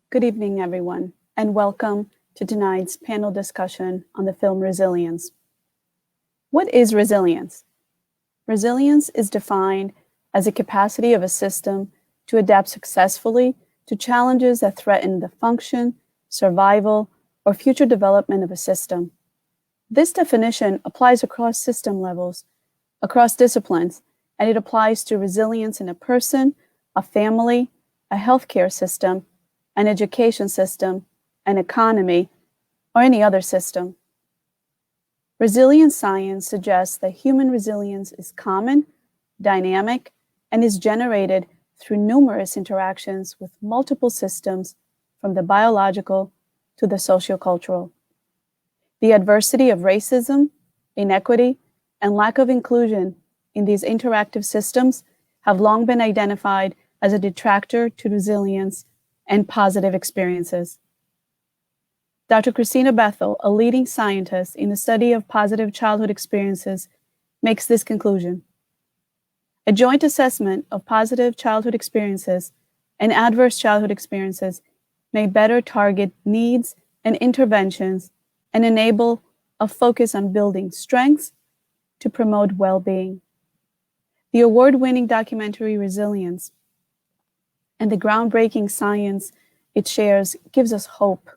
Good evening, everyone, and welcome to tonight's panel discussion on the film Resilience. What is resilience? Resilience is defined as a capacity of a system to adapt successfully to challenges that threaten the function, survival, or future development of a system. This definition applies across system levels, across disciplines, and it applies to resilience in a person, a family, a healthcare system, an education system, an economy, or any other system. Resilience science suggests that human resilience is common, dynamic, and is generated through numerous interactions with multiple systems, from the biological to the sociocultural. The adversity of racism, inequity, and lack of inclusion in these interactive systems have long been identified as a detractor to resilience and positive experiences. Dr. Christina Bethel, a leading scientist in the study of positive childhood experiences, makes this conclusion. A joint assessment of positive childhood experiences and adverse childhood experiences may better target needs and interventions and enable a focus on building strengths to promote well-being. The award-winning documentary Resilience and the groundbreaking science it shares gives us hope.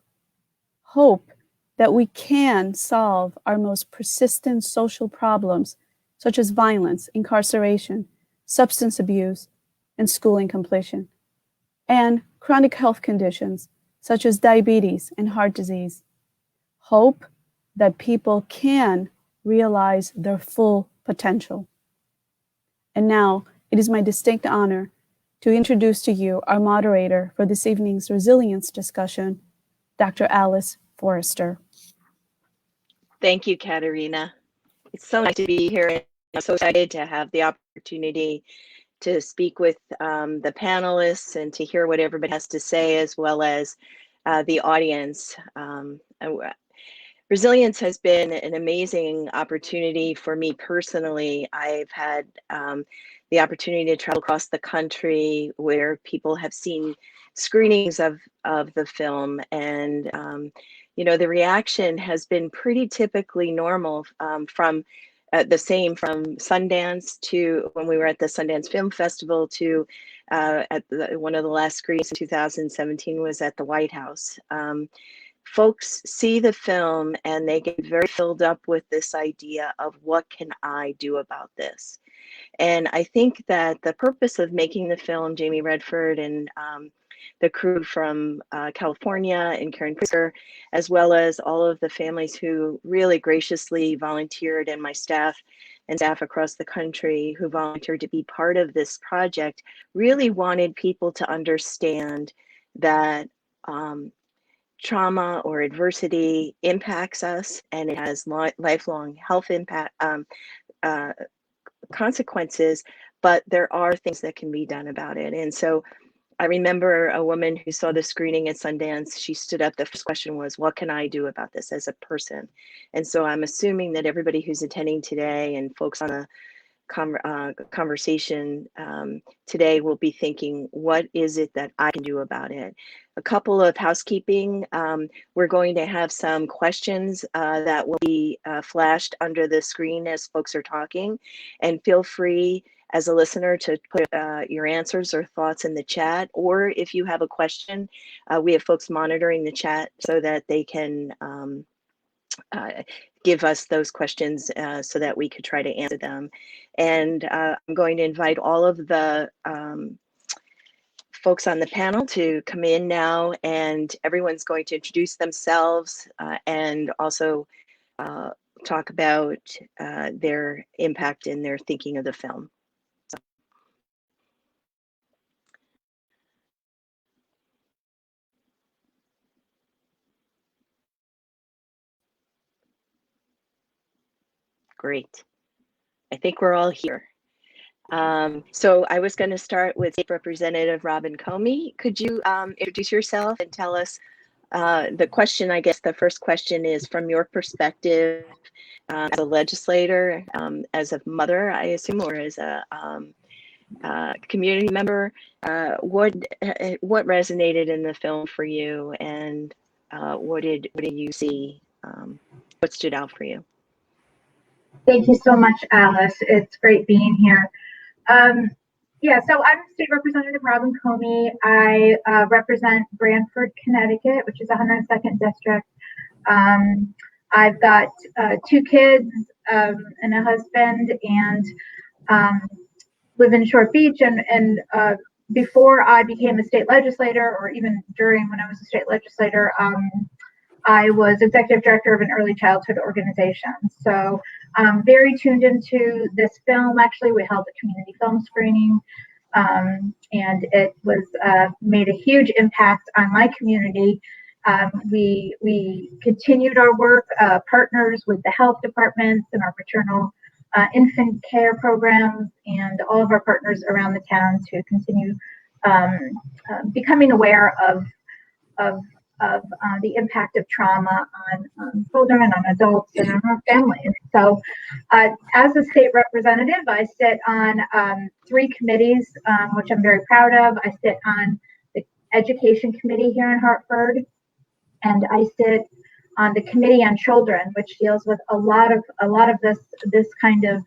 Hope that we can solve our most persistent social problems, such as violence, incarceration, substance abuse, and school incompletion, and chronic health conditions, such as diabetes and heart disease. Hope that people can realize their full potential. And now, it is my distinct honor to introduce to you our moderator for this evening's resilience discussion, Dr. Alice Forrester. Thank you, Katerina. It's so nice to be here, and I'm so excited to have the opportunity to speak with the panelists and to hear what everybody has to say, as well as the audience. Resilience has been an amazing opportunity for me personally. I've had the opportunity to travel across the country where people have seen screenings of the film, and the reaction has been pretty typically normal, from the same from Sundance to when we were at the Sundance Film Festival to one of the last screenings in 2017 was at the White House. Folks see the film and they get very filled up with this idea of what can I do about this? And I think that the purpose of making the film, Jamie Redford and the crew from California and Karen Prisker, as well as all of the families who really graciously volunteered, and my staff and staff across the country who volunteered to be part of this project, really wanted people to understand that trauma or adversity impacts us, and it has lifelong health impact consequences, but there are things that can be done about it. And so I remember a woman who saw the screening at Sundance. She stood up. The first question was, what can I do about this as a person? And so I'm assuming that everybody who's attending today and folks on a conversation today will be thinking, what is it that I can do about it? A couple of housekeeping. We're going to have some questions that will be flashed under the screen as folks are talking, and feel free as a listener to put your answers or thoughts in the chat, or if you have a question, we have folks monitoring the chat so that they can give us those questions so that we could try to answer them. And I'm going to invite all of the folks on the panel to come in now, and everyone's going to introduce themselves and also talk about their impact in their thinking of the film. Great. I think we're all here. So I was going to start with State Representative Robin Comey. Could you introduce yourself and tell us the question? I guess the first question is, from your perspective as a legislator, as a mother, I assume, or as a community member. What resonated in the film for you, and what did you see? What stood out for you? Thank you so much, Alice. It's great being here. Yeah, so I'm State Representative Robin Comey. I represent Redford, Connecticut, which is 102nd District. I've got 2 kids and a husband, and live in Short Beach. And before I became a state legislator, or even during when I was a state legislator, I was executive director of an early childhood organization. So very tuned into this film. Actually, we held a community film screening, and it was made a huge impact on my community. We continued our work, partners with the health departments and our maternal infant care programs and all of our partners around the town to continue becoming aware of the impact of trauma on children and on adults and on our families. So as a state representative, I sit on 3 committees, which I'm very proud of. I sit on the Education Committee here in Hartford, and I sit on the Committee on Children, which deals with a lot of this kind of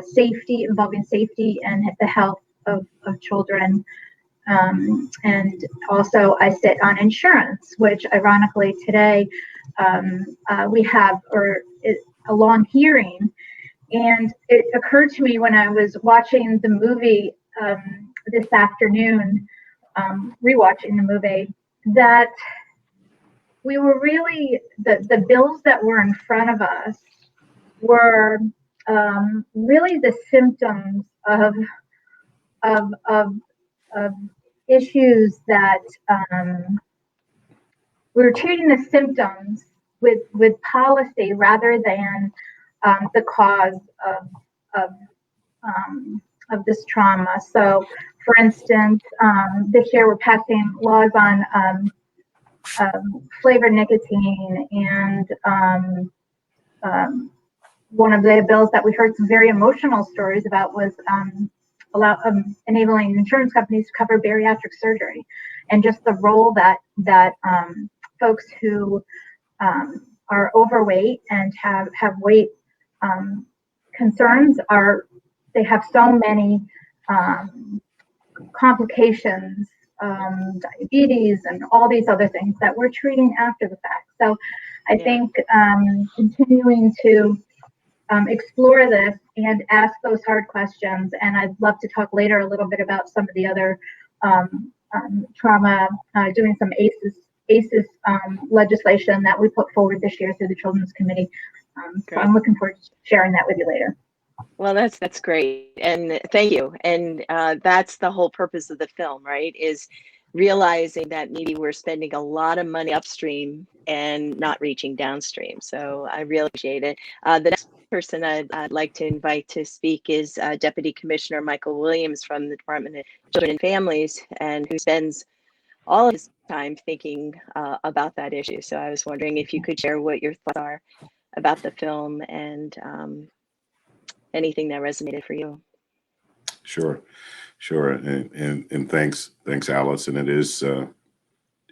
safety, involving safety and the health of children. And also I sit on insurance, which ironically today we have a long hearing. And it occurred to me when I was watching the movie this afternoon, rewatching the movie, that we were really, the bills that were in front of us were really the symptoms of issues that we were treating the symptoms with policy rather than the cause of this trauma. So, for instance, this year we're passing laws on flavored nicotine, and one of the bills that we heard some very emotional stories about was enabling insurance companies to cover bariatric surgery, and just the role that folks who are overweight and have weight concerns they have so many complications, diabetes and all these other things that we're treating after the fact. So I think continuing to explore this and ask those hard questions. And I'd love to talk later a little bit about some of the other trauma, doing some ACEs legislation that we put forward this year through the Children's Committee. So I'm looking forward to sharing that with you later. Well, that's great. And thank you. And that's the whole purpose of the film, right? Is realizing that maybe we're spending a lot of money upstream and not reaching downstream. So I really appreciate it. The next person I'd like to invite to speak is Deputy Commissioner Michael Williams from the Department of Children and Families, and who spends all of his time thinking about that issue. So I was wondering if you could share what your thoughts are about the film and anything that resonated for you. Sure. And thanks, Alice. And it is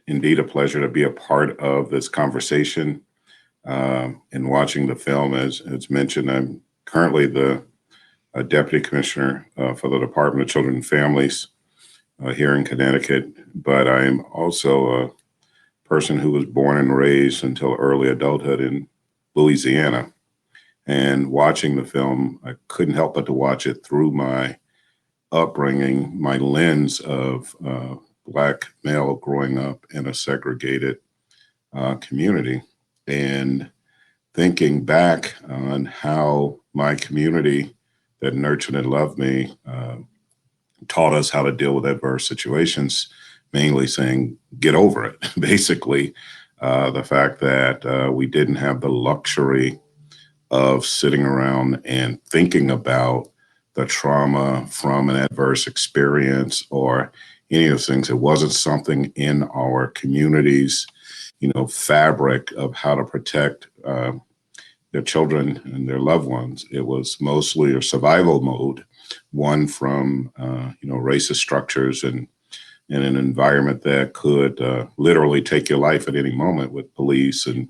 indeed a pleasure to be a part of this conversation and watching the film. As mentioned, I'm currently the Deputy Commissioner for the Department of Children and Families here in Connecticut, but I'm also a person who was born and raised until early adulthood in Louisiana. And watching the film, I couldn't help but to watch it through my upbringing, my lens of Black male growing up in a segregated community, and thinking back on how my community that nurtured and loved me taught us how to deal with adverse situations, mainly saying, get over it. Basically, the fact that we didn't have the luxury of sitting around and thinking about the trauma from an adverse experience or any of those things. It wasn't something in our community's, fabric of how to protect their children and their loved ones. It was mostly a survival mode, one from racist structures and in an environment that could literally take your life at any moment, with police and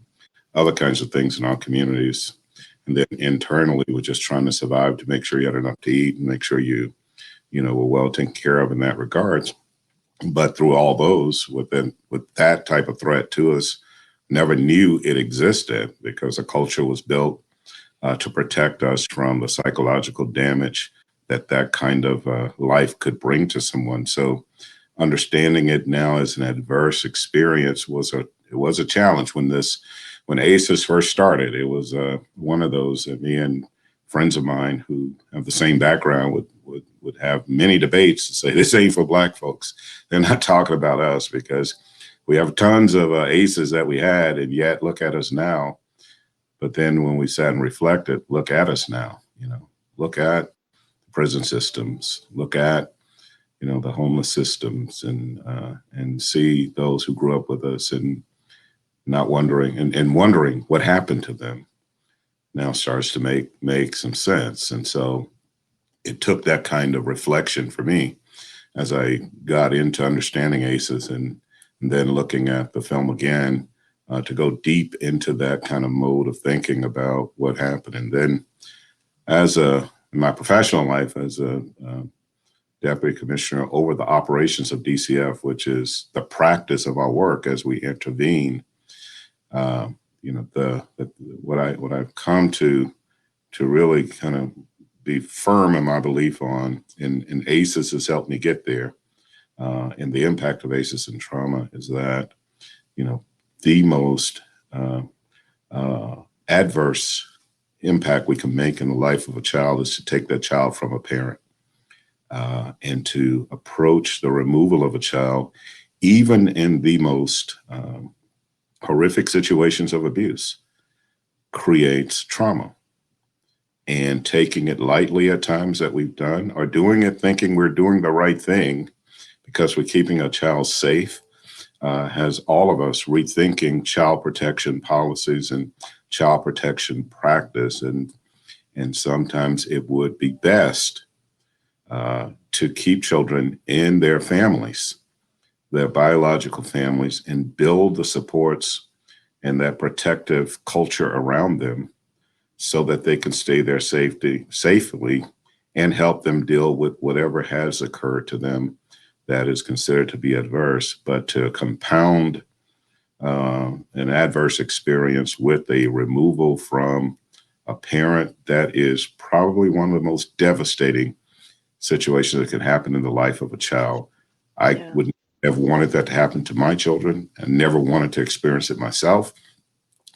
other kinds of things in our communities. And then internally, we're just trying to survive, to make sure you had enough to eat and make sure you were well taken care of in that regards. But through all those, with that type of threat to us, never knew it existed, because a culture was built to protect us from the psychological damage that kind of life could bring to someone. So understanding it now as an adverse experience was a challenge. When ACEs first started, it was one of those. Me and friends of mine who have the same background would have many debates to say, this ain't for Black folks. They're not talking about us, because we have tons of ACEs that we had, and yet look at us now. But then when we sat and reflected, look at us now. Look at the prison systems, look at the homeless systems, and see those who grew up with us and not wondering and wondering what happened to them now starts to make some sense. And so it took that kind of reflection for me as I got into understanding ACEs, and then looking at the film again to go deep into that kind of mode of thinking about what happened. And then in my professional life as a deputy commissioner over the operations of DCF, which is the practice of our work as we intervene, what I've come to really kind of be firm in my belief on, and ACEs has helped me get there, and the impact of ACEs and trauma is that, the most adverse impact we can make in the life of a child is to take that child from a parent, and to approach the removal of a child, even in the most horrific situations of abuse, creates trauma. And taking it lightly at times that we've done, or doing it thinking we're doing the right thing because we're keeping a child safe, has all of us rethinking child protection policies and child protection practice. And sometimes it would be best to keep children in their families, their biological families, and build the supports and that protective culture around them so that they can stay there safely and help them deal with whatever has occurred to them that is considered to be adverse. But to compound an adverse experience with a removal from a parent, that is probably one of the most devastating situations that can happen in the life of a child. I would never wanted that to happen to my children. I never wanted to experience it myself.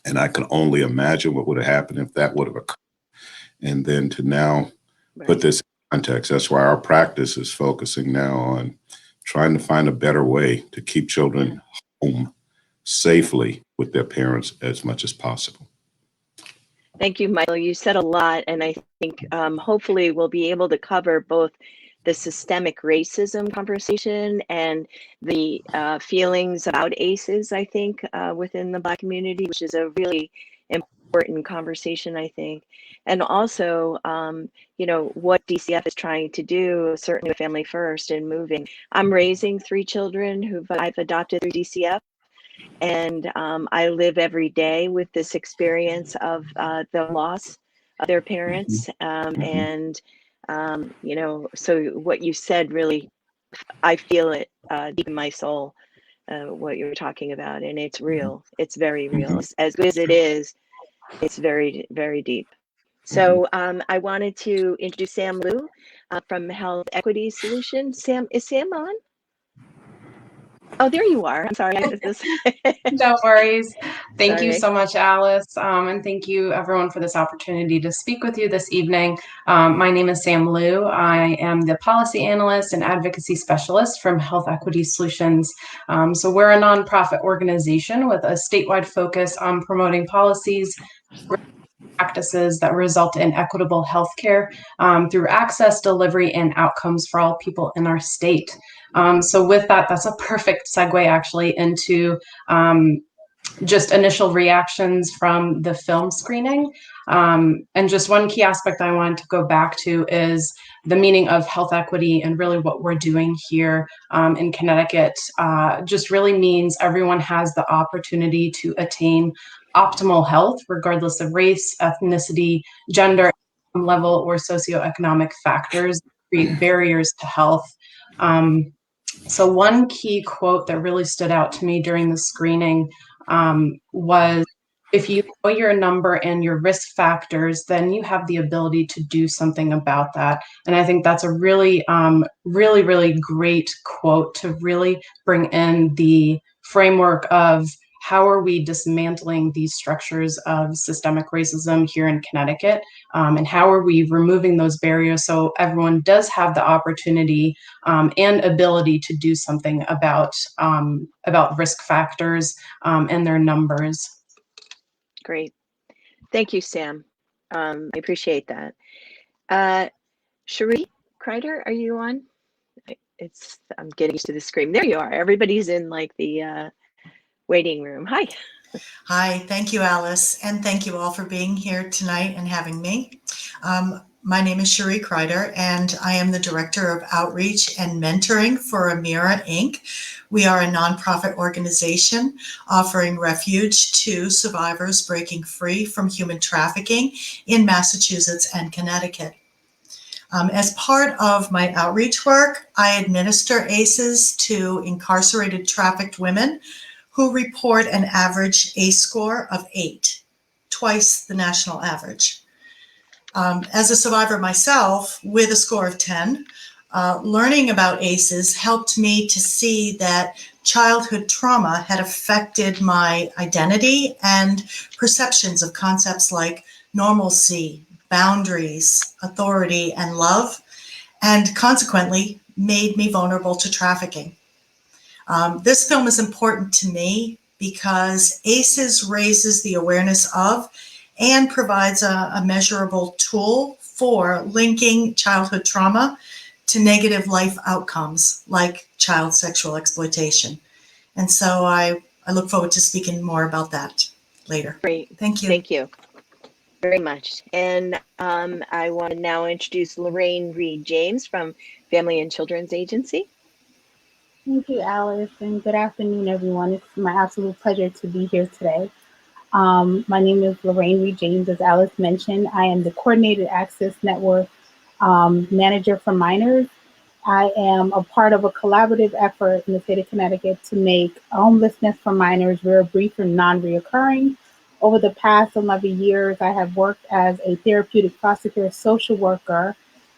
And I can only imagine what would have happened if that would have occurred. And then to now put this in context, that's why our practice is focusing now on trying to find a better way to keep children home safely with their parents as much as possible. Thank you, Michael. You said a lot, and I think hopefully we'll be able to cover both the systemic racism conversation and the feelings about ACEs, I think, within the Black community, which is a really important conversation, I think. And also, what DCF is trying to do, certainly with Family First and moving. I'm raising 3 children who I've adopted through DCF. And I live every day with this experience of the loss of their parents. So what you said really, I feel it deep in my soul, what you're talking about. And it's real. It's very real. As good as it is, it's very, very deep. So I wanted to introduce Sam Liu from Health Equity Solutions. Sam, is Sam on? Oh, there you are. I'm sorry. No worries. Thank you so much, Alice. And thank you, everyone, for this opportunity to speak with you this evening. My name is Sam Liu. I am the policy analyst and advocacy specialist from Health Equity Solutions. So we're a nonprofit organization with a statewide focus on promoting policies, practices that result in equitable healthcare through access, delivery, and outcomes for all people in our state. So with that, that's a perfect segue actually into just initial reactions from the film screening. And just one key aspect I wanted to go back to is the meaning of health equity, and really what we're doing here in Connecticut just really means everyone has the opportunity to attain optimal health, regardless of race, ethnicity, gender, level, or socioeconomic factors that create barriers to health. So one key quote that really stood out to me during the screening was, if you know your number and your risk factors, then you have the ability to do something about that. And I think that's a really, really great quote to really bring in the framework of how are we dismantling these structures of systemic racism here in Connecticut, and how are we removing those barriers so everyone does have the opportunity and ability to do something about risk factors and their numbers. Great. Thank you, Sam. I appreciate that. Cherie Kreider, are you on? I'm getting used to the screen. There you are. Everybody's in like the waiting room. Hi. Hi, thank you, Alice, and thank you all for being here tonight and having me. My name is Cherie Kreider, and I am the Director of Outreach and Mentoring for Amira, Inc. We are a nonprofit organization offering refuge to survivors breaking free from human trafficking in Massachusetts and Connecticut. As part of my outreach work, I administer ACEs to incarcerated trafficked women who report an average ACE score of 8, twice the national average. As a survivor myself with a score of 10, learning about ACEs helped me to see that childhood trauma had affected my identity and perceptions of concepts like normalcy, boundaries, authority, and love, and consequently made me vulnerable to trafficking. This film is important to me because ACEs raises the awareness of and provides a measurable tool for linking childhood trauma to negative life outcomes like child sexual exploitation. And so I look forward to speaking more about that later. Great. Thank you. Thank you very much. And I want to now introduce Lorraine Reed James from Family and Children's Agency. Thank you, Alice, and good afternoon, everyone. It's my absolute pleasure to be here today. My name is Lorraine Reed James. As Alice mentioned, I am the Coordinated Access Network Manager for Minors. I am a part of a collaborative effort in the state of Connecticut to make homelessness for minors very brief and non-reoccurring. Over the past 11 years, I have worked as a therapeutic foster care social worker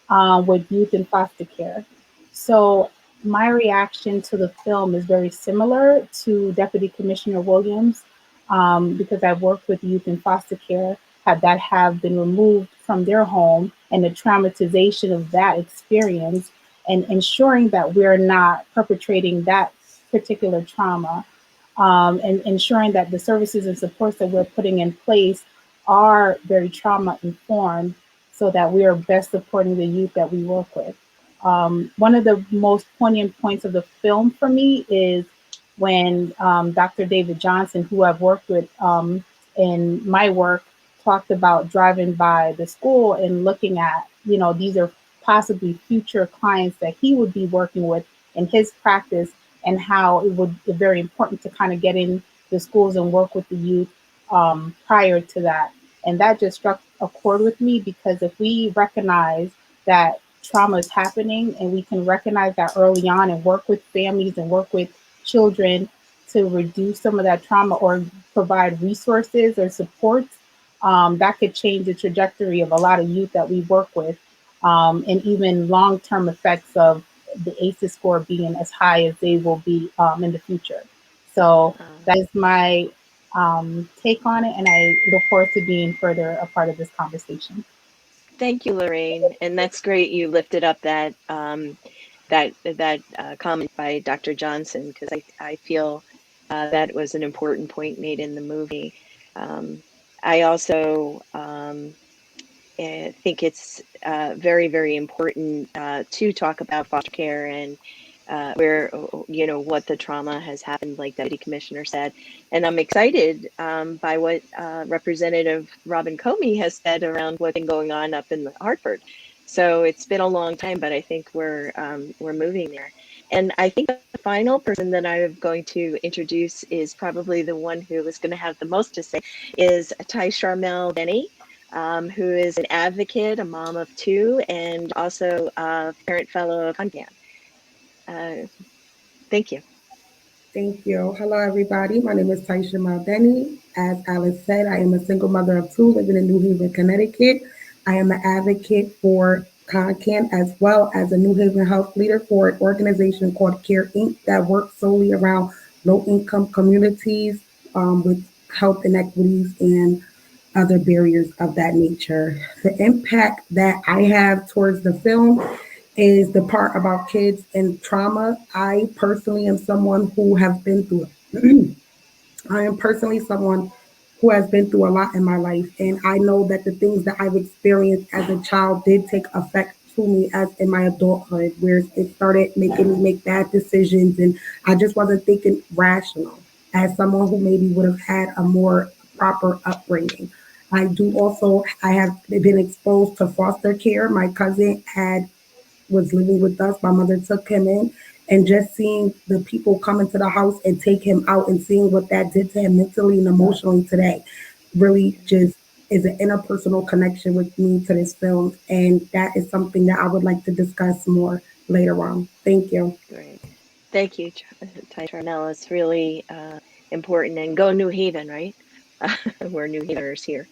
with youth in foster care. So my reaction to the film is very similar to Deputy Commissioner Williams, because I've worked with youth in foster care that have been removed from their home, and the traumatization of that experience, and ensuring that we're not perpetrating that particular trauma, and ensuring that the services and supports that we're putting in place are very trauma informed so that we are best supporting the youth that we work with. One of the most poignant points of the film for me is when Dr. David Johnson, who I've worked with in my work, talked about driving by the school and looking at, these are possibly future clients that he would be working with in his practice, and how it would be very important to kind of get in the schools and work with the youth prior to that. And that just struck a chord with me, because if we recognize that trauma is happening and we can recognize that early on and work with families and work with children to reduce some of that trauma or provide resources or supports, that could change the trajectory of a lot of youth that we work with, and even long-term effects of the ACEs score being as high as they will be in the future. So that is my take on it, and I look forward to being further a part of this conversation. Thank you, Lorraine. And that's great you lifted up that comment by Dr. Johnson, because I feel that was an important point made in the movie. I also think it's very, very important to talk about foster care where, what the trauma has happened, like Deputy Commissioner said. And I'm excited by what Representative Robin Comey has said around what's been going on up in Hartford. So it's been a long time, but I think we're moving there. And I think the final person that I'm going to introduce is probably the one who is going to have the most to say, is Ty Charmel Denny, who is an advocate, a mom of two, and also a parent fellow of UNTAN. Thank you. Thank you. Hello, everybody. My name is Taisha Maldeni. As Alice said, I am a single mother of two living in New Haven, Connecticut. I am an advocate for CONCAN as well as a New Haven health leader for an organization called CARE Inc. that works solely around low-income communities with health inequities and other barriers of that nature. The impact that I have towards the film is the part about kids and trauma. I personally am someone who has been through I am personally someone who has been through a lot in my life, and I know that the things that I've experienced as a child did take effect to me as in my adulthood, where it started making me make bad decisions, and I just wasn't thinking rational as someone who maybe would have had a more proper upbringing. I have been exposed to foster care. My cousin was living with us. My mother took him in, and just seeing the people come into the house and take him out and seeing what that did to him mentally and emotionally today really just is an interpersonal connection with me to this film. And that is something that I would like to discuss more later on. Thank you. Great. Thank you, Ty Charnell. It's really important. And go New Haven, right? We're New Haveners here.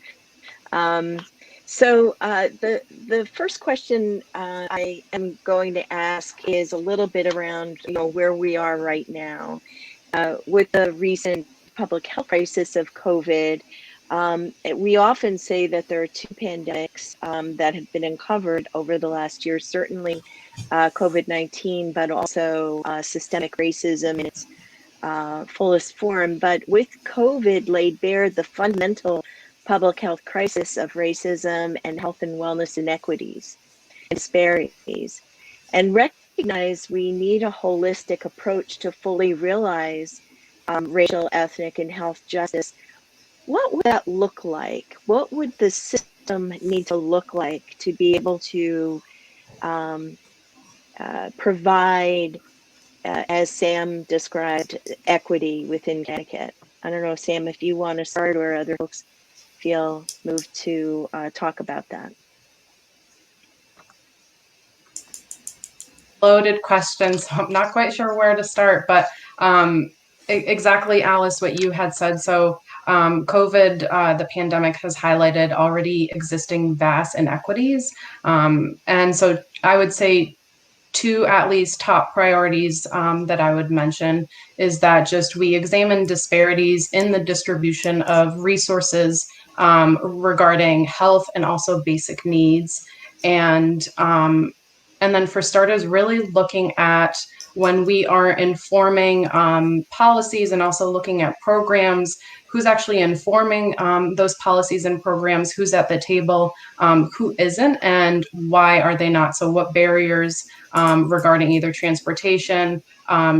So the first question I am going to ask is a little bit around where we are right now with the recent public health crisis of COVID. We often say that there are two pandemics that have been uncovered over the last year, certainly COVID-19, but also systemic racism in its fullest form. But with COVID laid bare the fundamental public health crisis of racism and health and wellness inequities and disparities, and recognize we need a holistic approach to fully realize racial, ethnic, and health justice. What would that look like? What would the system need to look like to be able to provide, as Sam described, equity within Connecticut? I don't know, Sam, if you want to start, or other folks feel moved to talk about that. Loaded question, so I'm not quite sure where to start, but exactly, Alice, what you had said. So COVID, the pandemic, has highlighted already existing vast inequities. And so I would say two at least top priorities that I would mention is that just we examine disparities in the distribution of resources regarding health and also basic needs. And then for starters, really looking at when we are informing policies and also looking at programs, who's actually informing those policies and programs, who's at the table, who isn't, and why are they not? So what barriers regarding either transportation,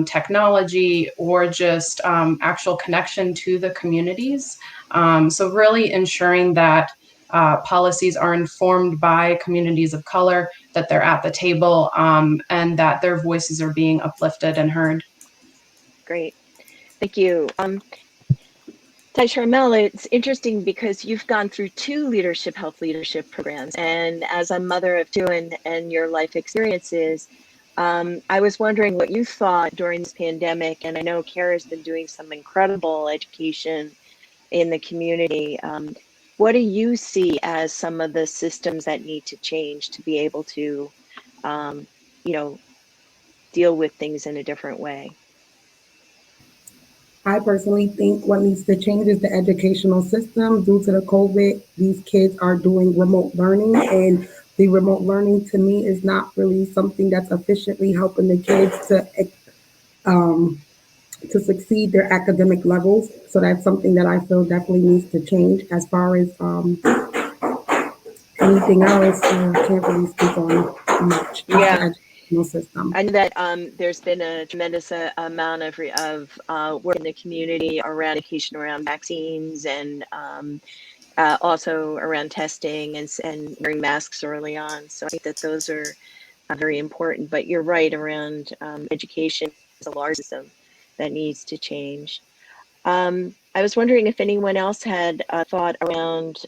technology, or just actual connection to the communities. So really ensuring that policies are informed by communities of color, that they're at the table, and that their voices are being uplifted and heard. Great, thank you. Ty Charmel, it's interesting because you've gone through two health leadership programs, and as a mother of two and your life experiences, I was wondering what you thought during this pandemic, and I know Kara's been doing some incredible education in the community. What do you see as some of the systems that need to change to be able to, deal with things in a different way? I personally think what needs to change is the educational system. Due to the COVID, these kids are doing remote learning, and the remote learning to me is not really something that's efficiently helping the kids to succeed their academic levels. So that's something that I feel definitely needs to change. As far as anything else, I can't really speak on much. Yeah. educational system. I know that there's been a tremendous amount of work in the community around education around vaccines and also around testing and wearing masks early on. So I think that those are very important. But you're right around education is a large system that needs to change. I was wondering if anyone else had a thought around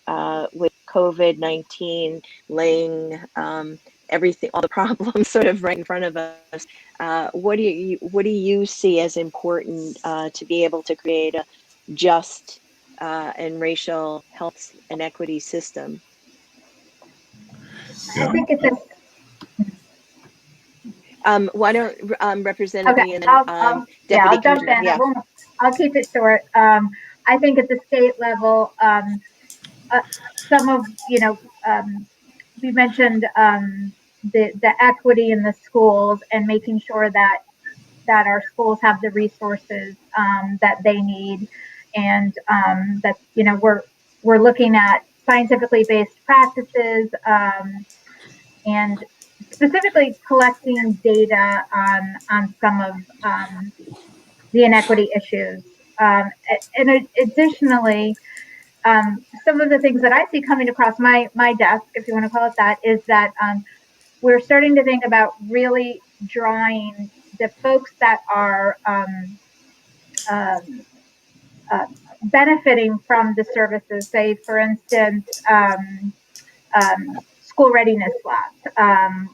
with COVID-19 laying everything, all the problems sort of right in front of us. What do you see as important to be able to create a just and racial health and equity system? I think it's a Why don't Representative okay. Lee and then Yeah, Deputy I'll jump Commissioner? in. Yeah. I'll keep it short. I think at the state level, some of we mentioned the equity in the schools and making sure that our schools have the resources that they need, and that we're looking at scientifically based practices and specifically collecting data on some of the inequity issues. And additionally, some of the things that I see coming across my desk, if you want to call it that, is that we're starting to think about really drawing the folks that are benefiting from the services. Say, for instance, school readiness labs,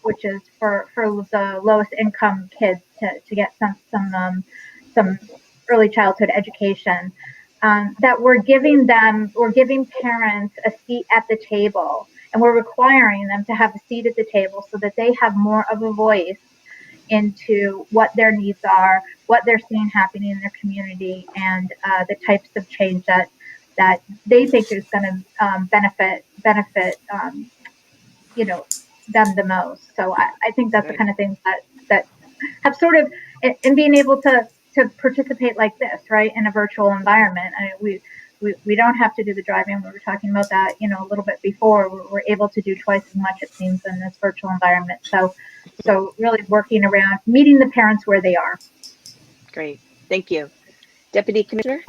which is for the lowest income kids to get some early childhood education. That we're giving parents a seat at the table, and we're requiring them to have a seat at the table so that they have more of a voice into what their needs are, what they're seeing happening in their community, and the types of change that they think is going to benefit them the most. So I think that's the kind of things that have sort of, in being able to participate like this, right, in a virtual environment. I mean, we don't have to do the driving. We were talking about that, a little bit before. We're able to do twice as much, it seems, in this virtual environment. So really working around meeting the parents where they are. Great, thank you. Deputy Commissioner?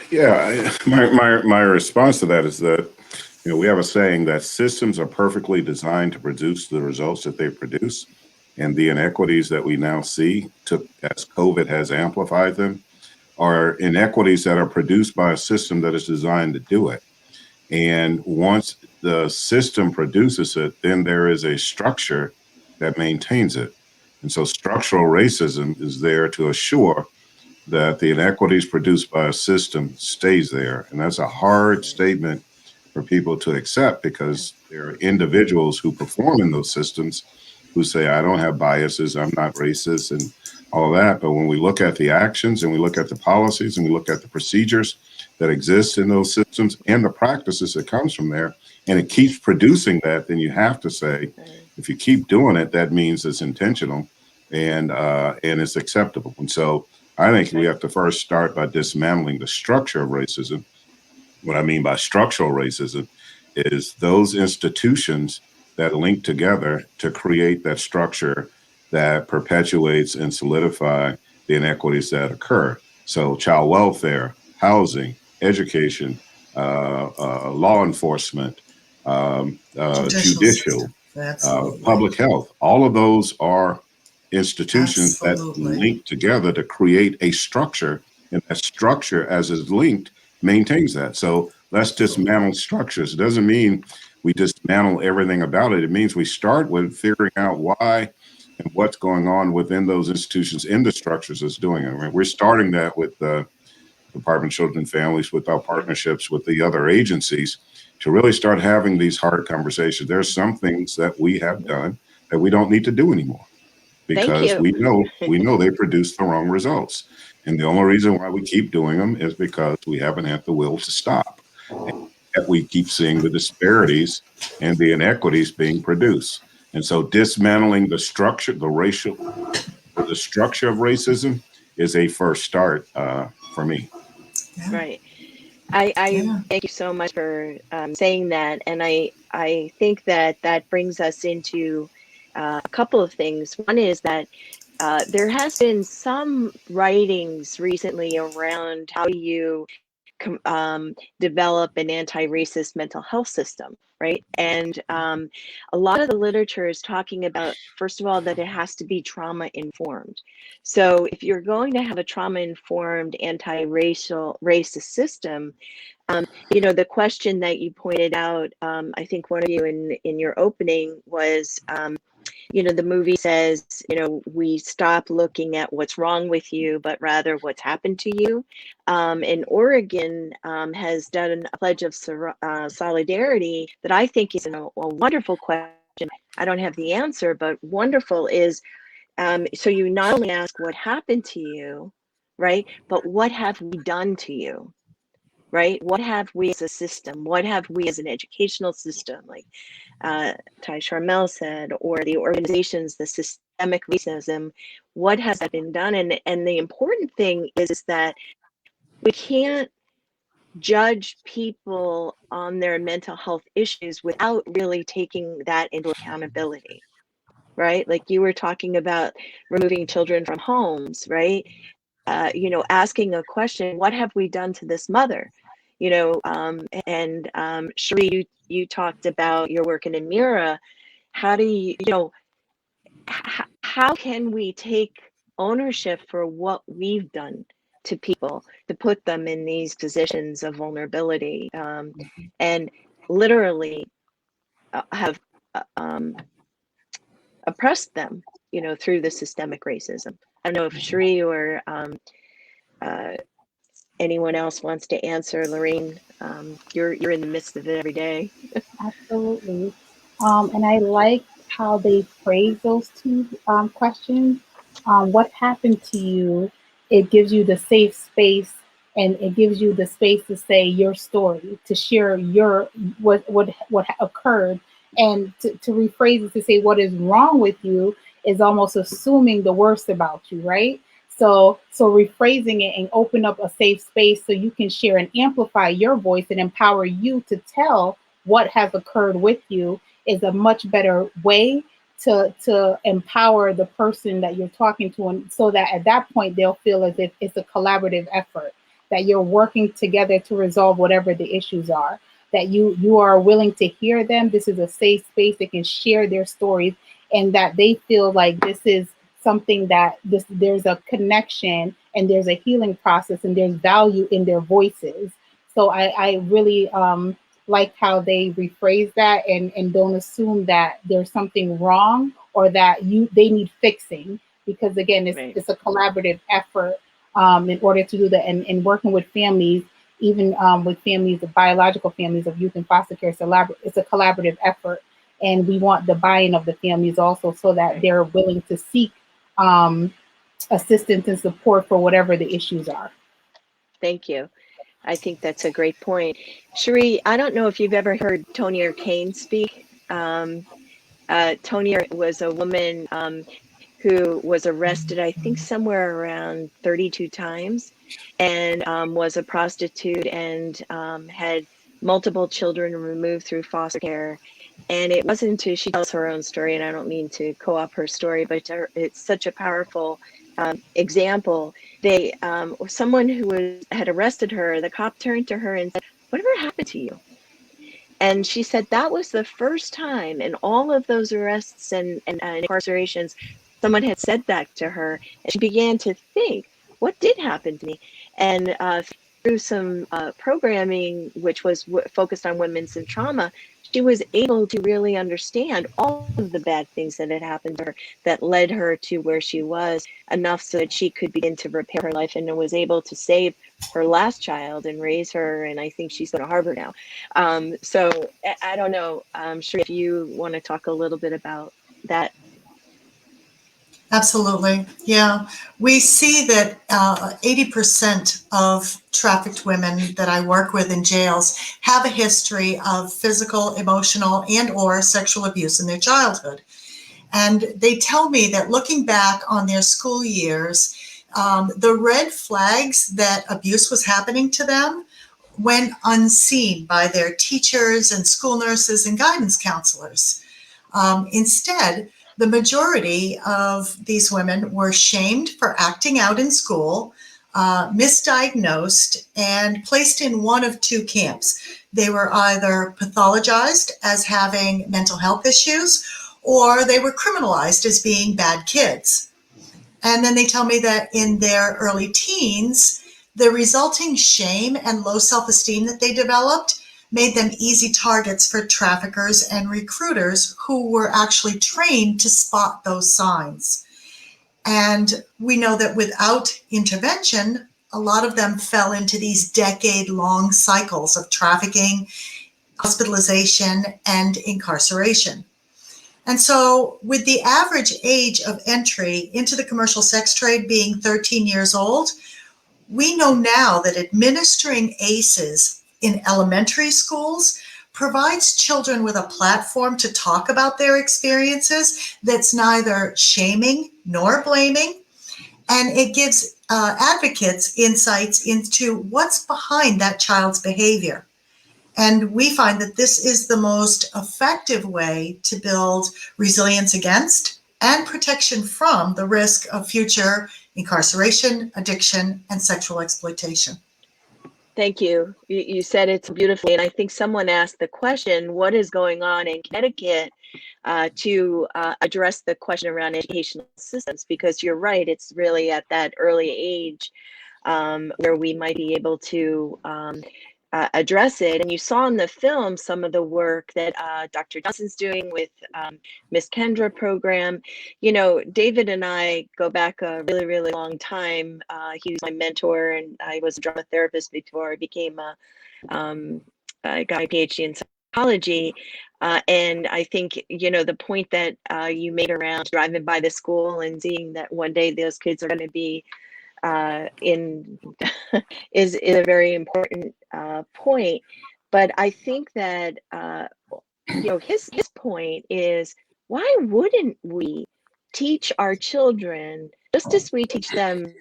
Yeah, my response to that is that, we have a saying that systems are perfectly designed to produce the results that they produce. And the inequities that we now see, as COVID has amplified them, are inequities that are produced by a system that is designed to do it. And once the system produces it, then there is a structure that maintains it. And so structural racism is there to assure that the inequities produced by a system stays there. And that's a hard statement for people to accept, because there are individuals who perform in those systems who say, I don't have biases, I'm not racist, and all that. But when we look at the actions and we look at the policies and we look at the procedures that exist in those systems and the practices that comes from there, and it keeps producing that, then you have to say, if you keep doing it, that means it's intentional and it's acceptable. And so I think we have to first start by dismantling the structure of racism. What I mean by structural racism is those institutions that link together to create that structure that perpetuates and solidify the inequities that occur. So child welfare, housing, education, law enforcement, judicial, public health, all of those are institutions that link together to create a structure, and that structure, as is linked, maintains that. So let's dismantle structures. It doesn't mean we dismantle everything about it. It means we start with figuring out why and what's going on within those institutions, in the structures that's doing it. Right? We're starting that with the Department of Children and Families, with our partnerships with the other agencies, to really start having these hard conversations. There's some things that we have done that we don't need to do anymore, because we know they produce the wrong results. And the only reason why we keep doing them is because we haven't had the will to stop. And yet we keep seeing the disparities and the inequities being produced. And so dismantling the structure, the structure of racism is a first start for me. Right. I thank you so much for saying that. And I think that brings us into a couple of things. One is that there has been some writings recently around how you develop an anti-racist mental health system, right? And a lot of the literature is talking about, first of all, that it has to be trauma informed. So if you're going to have a trauma informed racist system, the question that you pointed out, I think one of you in your opening was, the movie says, we stop looking at what's wrong with you, but rather what's happened to you. And Oregon has done a pledge of solidarity that I think is a wonderful question. I don't have the answer, but wonderful is, so you not only ask what happened to you, right, but what have we done to you? Right? What have we as a system? What have we as an educational system, like Ty Charmel said, or the organizations, the systemic racism, what has that been done? And the important thing is that we can't judge people on their mental health issues without really taking that into accountability, right? Like you were talking about removing children from homes, right? Asking a question, what have we done to this mother? Cherie, you talked about your work in Mira. How do how can we take ownership for what we've done to people to put them in these positions of vulnerability, and literally have oppressed them, through the systemic racism? I don't know if Cherie or anyone else wants to answer. Lorraine, you're in the midst of it every day. Absolutely. And I like how they phrase those two questions. What happened to you? It gives you the safe space, and it gives you the space to say your story, to share your what occurred, and to rephrase it to say what is wrong with you is almost assuming the worst about you, right? So rephrasing it and open up a safe space so you can share and amplify your voice and empower you to tell what has occurred with you is a much better way to empower the person that you're talking to, and so that at that point they'll feel as if it's a collaborative effort, that you're working together to resolve whatever the issues are, that you are willing to hear them. This is a safe space. They can share their stories, and that they feel like this is something that there's a connection and there's a healing process and there's value in their voices. So I really like how they rephrase that and don't assume that there's something wrong or that they need fixing, because again, it's a collaborative effort in order to do that, and working with families, even with families, the biological families of youth in foster care, it's a collaborative effort, and we want the buy-in of the families also, so that they're willing to seek assistance and support for whatever the issues are. Thank you. I think that's a great point. Cherie, I don't know if you've ever heard Tonya Kane speak. Tonya was a woman who was arrested, I think, somewhere around 32 times, and was a prostitute and had multiple children removed through foster care. And it wasn't until she tells her own story, and I don't mean to co-opt her story, but it's such a powerful example. Someone who had arrested her, the cop turned to her and said, "Whatever happened to you?" And she said that was the first time in all of those arrests and incarcerations someone had said that to her. And she began to think, what did happen to me? And through some programming, which was focused on women's and trauma, she was able to really understand all of the bad things that had happened to her that led her to where she was, enough so that she could begin to repair her life, and was able to save her last child and raise her. And I think she's going to Harvard now. So I don't know, Cherie, if you want to talk a little bit about that. Absolutely. Yeah. We see that 80% of trafficked women that I work with in jails have a history of physical, emotional, and or sexual abuse in their childhood. And they tell me that looking back on their school years, the red flags that abuse was happening to them went unseen by their teachers and school nurses and guidance counselors. Instead, The majority of these women were shamed for acting out in school, misdiagnosed, and placed in one of two camps. They were either pathologized as having mental health issues, or they were criminalized as being bad kids. And then they tell me that in their early teens, the resulting shame and low self-esteem that they developed made them easy targets for traffickers and recruiters who were actually trained to spot those signs. And we know that without intervention, a lot of them fell into these decade-long cycles of trafficking, hospitalization, and incarceration. And so with the average age of entry into the commercial sex trade being 13 years old, we know now that administering ACEs in elementary schools provides children with a platform to talk about their experiences that's neither shaming nor blaming, and it gives advocates insights into what's behind that child's behavior. And we find that this is the most effective way to build resilience against and protection from the risk of future incarceration, addiction, and sexual exploitation. Thank you. You said it beautifully. And I think someone asked the question, what is going on in Connecticut to address the question around educational systems? Because you're right, it's really at that early age where we might be able to address it. And you saw in the film some of the work that Dr. Johnson's doing with Miss Kendra program. You know, David and I go back a really, really long time. He was my mentor, and I was a drama therapist before I became I got my PhD in psychology. And I think, you know, the point that you made around driving by the school and seeing that one day those kids are going to be is a very important point. But I think that you know, his point is, why wouldn't we teach our children, just as we teach them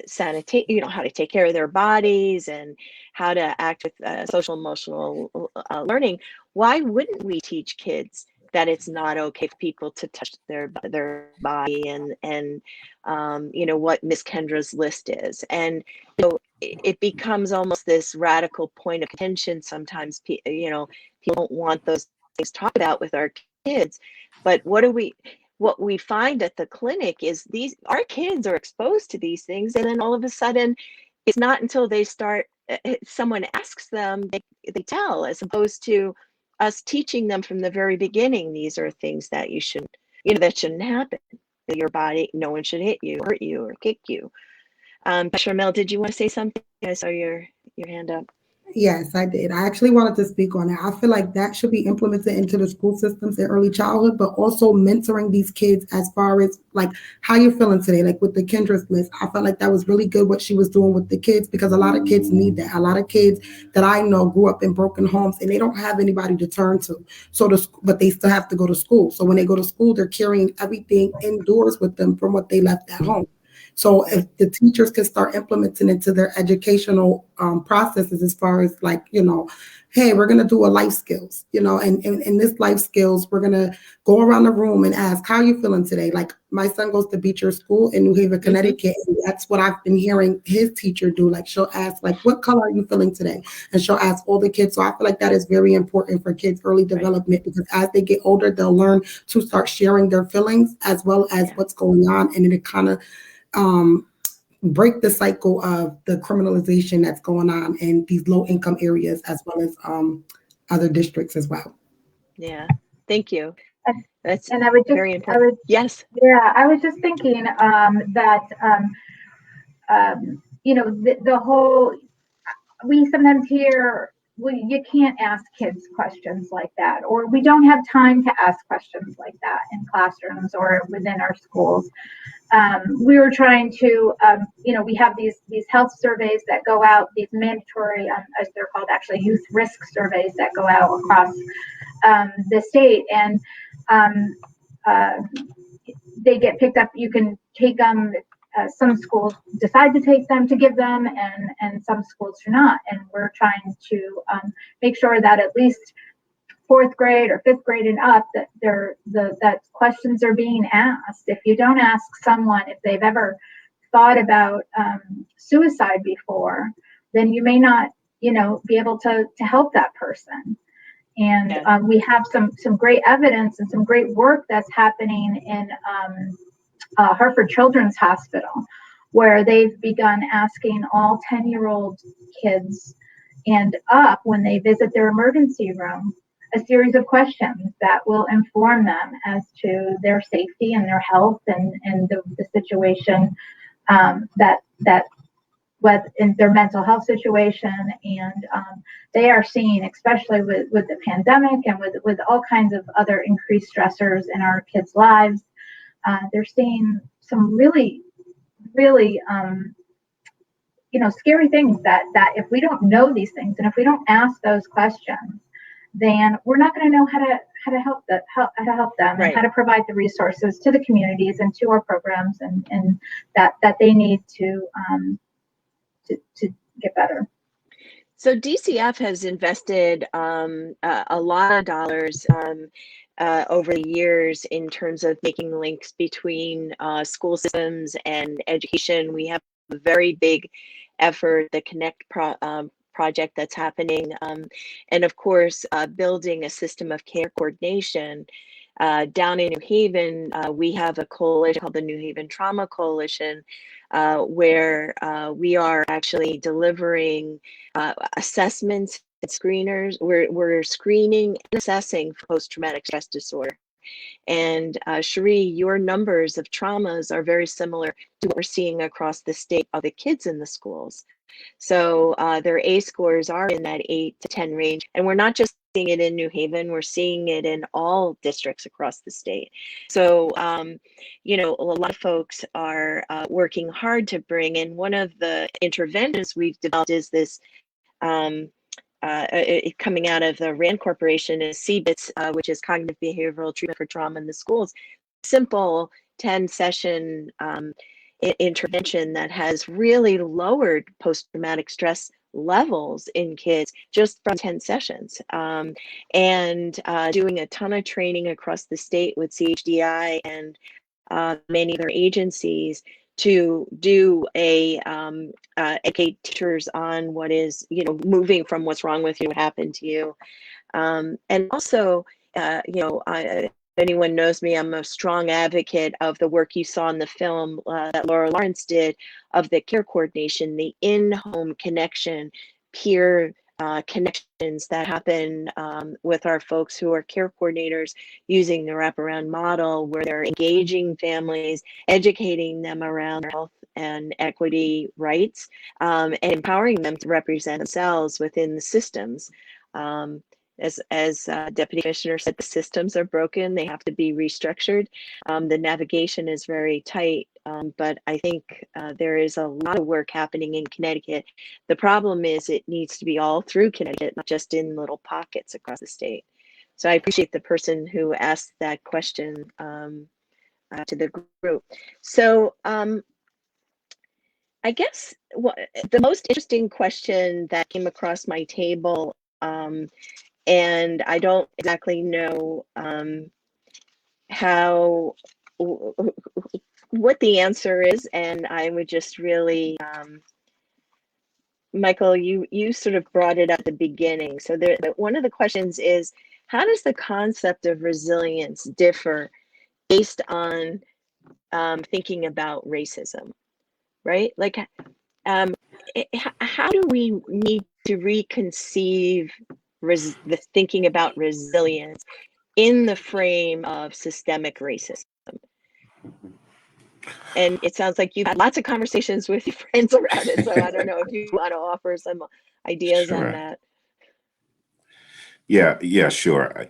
sanitate, you know, how to take care of their bodies and how to act with social emotional learning? Why wouldn't we teach kids that it's not okay for people to touch their body, and you know, what Miss Kendra's list is? And you know, it becomes almost this radical point of contention sometimes. You know, people don't want those things talked about with our kids, but what we find at the clinic is our kids are exposed to these things, and then all of a sudden it's not until they start, someone asks them, they tell, as opposed to us teaching them from the very beginning, these are things that you shouldn't, you know, that shouldn't happen. Your body, no one should hit you, hurt you, or kick you. Sharmel, did you want to say something? I saw your hand up. Yes, I did. I actually wanted to speak on that. I feel like that should be implemented into the school systems in early childhood, but also mentoring these kids as far as like how you're feeling today, like with the Kendra's list. I felt like that was really good what she was doing with the kids, because a lot of kids need that. A lot of kids that I know grew up in broken homes and they don't have anybody to turn to. But they still have to go to school. So when they go to school, they're carrying everything indoors with them from what they left at home. So if the teachers can start implementing into their educational processes, as far as like, you know, hey, we're going to do a life skills, you know, and in this life skills, we're going to go around the room and ask, how are you feeling today? Like my son goes to Beecher School in New Haven, Connecticut. And that's what I've been hearing his teacher do. Like she'll ask, like, what color are you feeling today? And she'll ask all the kids. So I feel like that is very important for kids' early development, because as they get older, they'll learn to start sharing their feelings as well as what's going on. And it kind of break the cycle of the criminalization that's going on in these low income areas, as well as other districts as well. Yeah, thank you. That's and I would just, very important. Yes. Yeah, I was just thinking that you know, the whole, we sometimes hear, well, you can't ask kids questions like that, or we don't have time to ask questions like that in classrooms or within our schools. We were trying to, you know, we have these health surveys that go out, these mandatory, as they're called, actually youth risk surveys that go out across the state, and they get picked up. You can take them. Some schools decide to take them, to give them, and some schools do not. And we're trying to make sure that at least fourth grade or fifth grade and up, that that questions are being asked. If you don't ask someone if they've ever thought about suicide before, then you may not, be able to help that person. And we have some great evidence and some great work that's happening in Hartford Children's Hospital, where they've begun asking all 10-year-old kids and up, when they visit their emergency room, a series of questions that will inform them as to their safety and their health and the situation that with in their mental health situation. And they are seeing, especially with the pandemic and with all kinds of other increased stressors in our kids' lives, they're seeing some really scary things that if we don't know these things and if we don't ask those questions, then we're not going to know how to help them Right. and how to provide the resources to the communities and to our programs and that they need to get better. So DCF has invested a lot of dollars over the years in terms of making links between school systems and education. We have a very big effort, the Connect project that's happening, and of course building a system of care coordination. Down in New Haven, we have a coalition called the New Haven Trauma Coalition, where we are actually delivering assessments and screeners. We're screening and assessing for post-traumatic stress disorder. And Cherie, your numbers of traumas are very similar to what we're seeing across the state of the kids in the schools. So their A scores are in that 8 to 10 range. And we're not just seeing it in New Haven, we're seeing it in all districts across the state. So, a lot of folks are working hard to bring in. One of the interventions we've developed is this coming out of the RAND Corporation is CBITS, which is Cognitive Behavioral Treatment for Trauma in the Schools. Simple 10-session intervention that has really lowered post-traumatic stress levels in kids just from 10 sessions, and doing a ton of training across the state with CHDI and many other agencies to do educate teachers on what is, moving from what's wrong with you, what happened to you. And also, if anyone knows me, I'm a strong advocate of the work you saw in the film that Laura Lawrence did of the care coordination, the in-home connection, peer connections that happen with our folks who are care coordinators using the wraparound model, where they're engaging families, educating them around their health and equity rights, and empowering them to represent themselves within the systems. As Deputy Commissioner said, the systems are broken. They have to be restructured. The navigation is very tight, but I think there is a lot of work happening in Connecticut. The problem is it needs to be all through Connecticut, not just in little pockets across the state. So I appreciate the person who asked that question to the group. So I guess the most interesting question that came across my table, and I don't exactly know what the answer is, and I would just really, Michael, you sort of brought it up at the beginning. So one of the questions is, how does the concept of resilience differ based on thinking about racism, right? Like, how do we need to reconceive the thinking about resilience in the frame of systemic racism? And it sounds like you've had lots of conversations with your friends around it, so I don't know if you want to offer some ideas Sure. on that. Yeah, sure.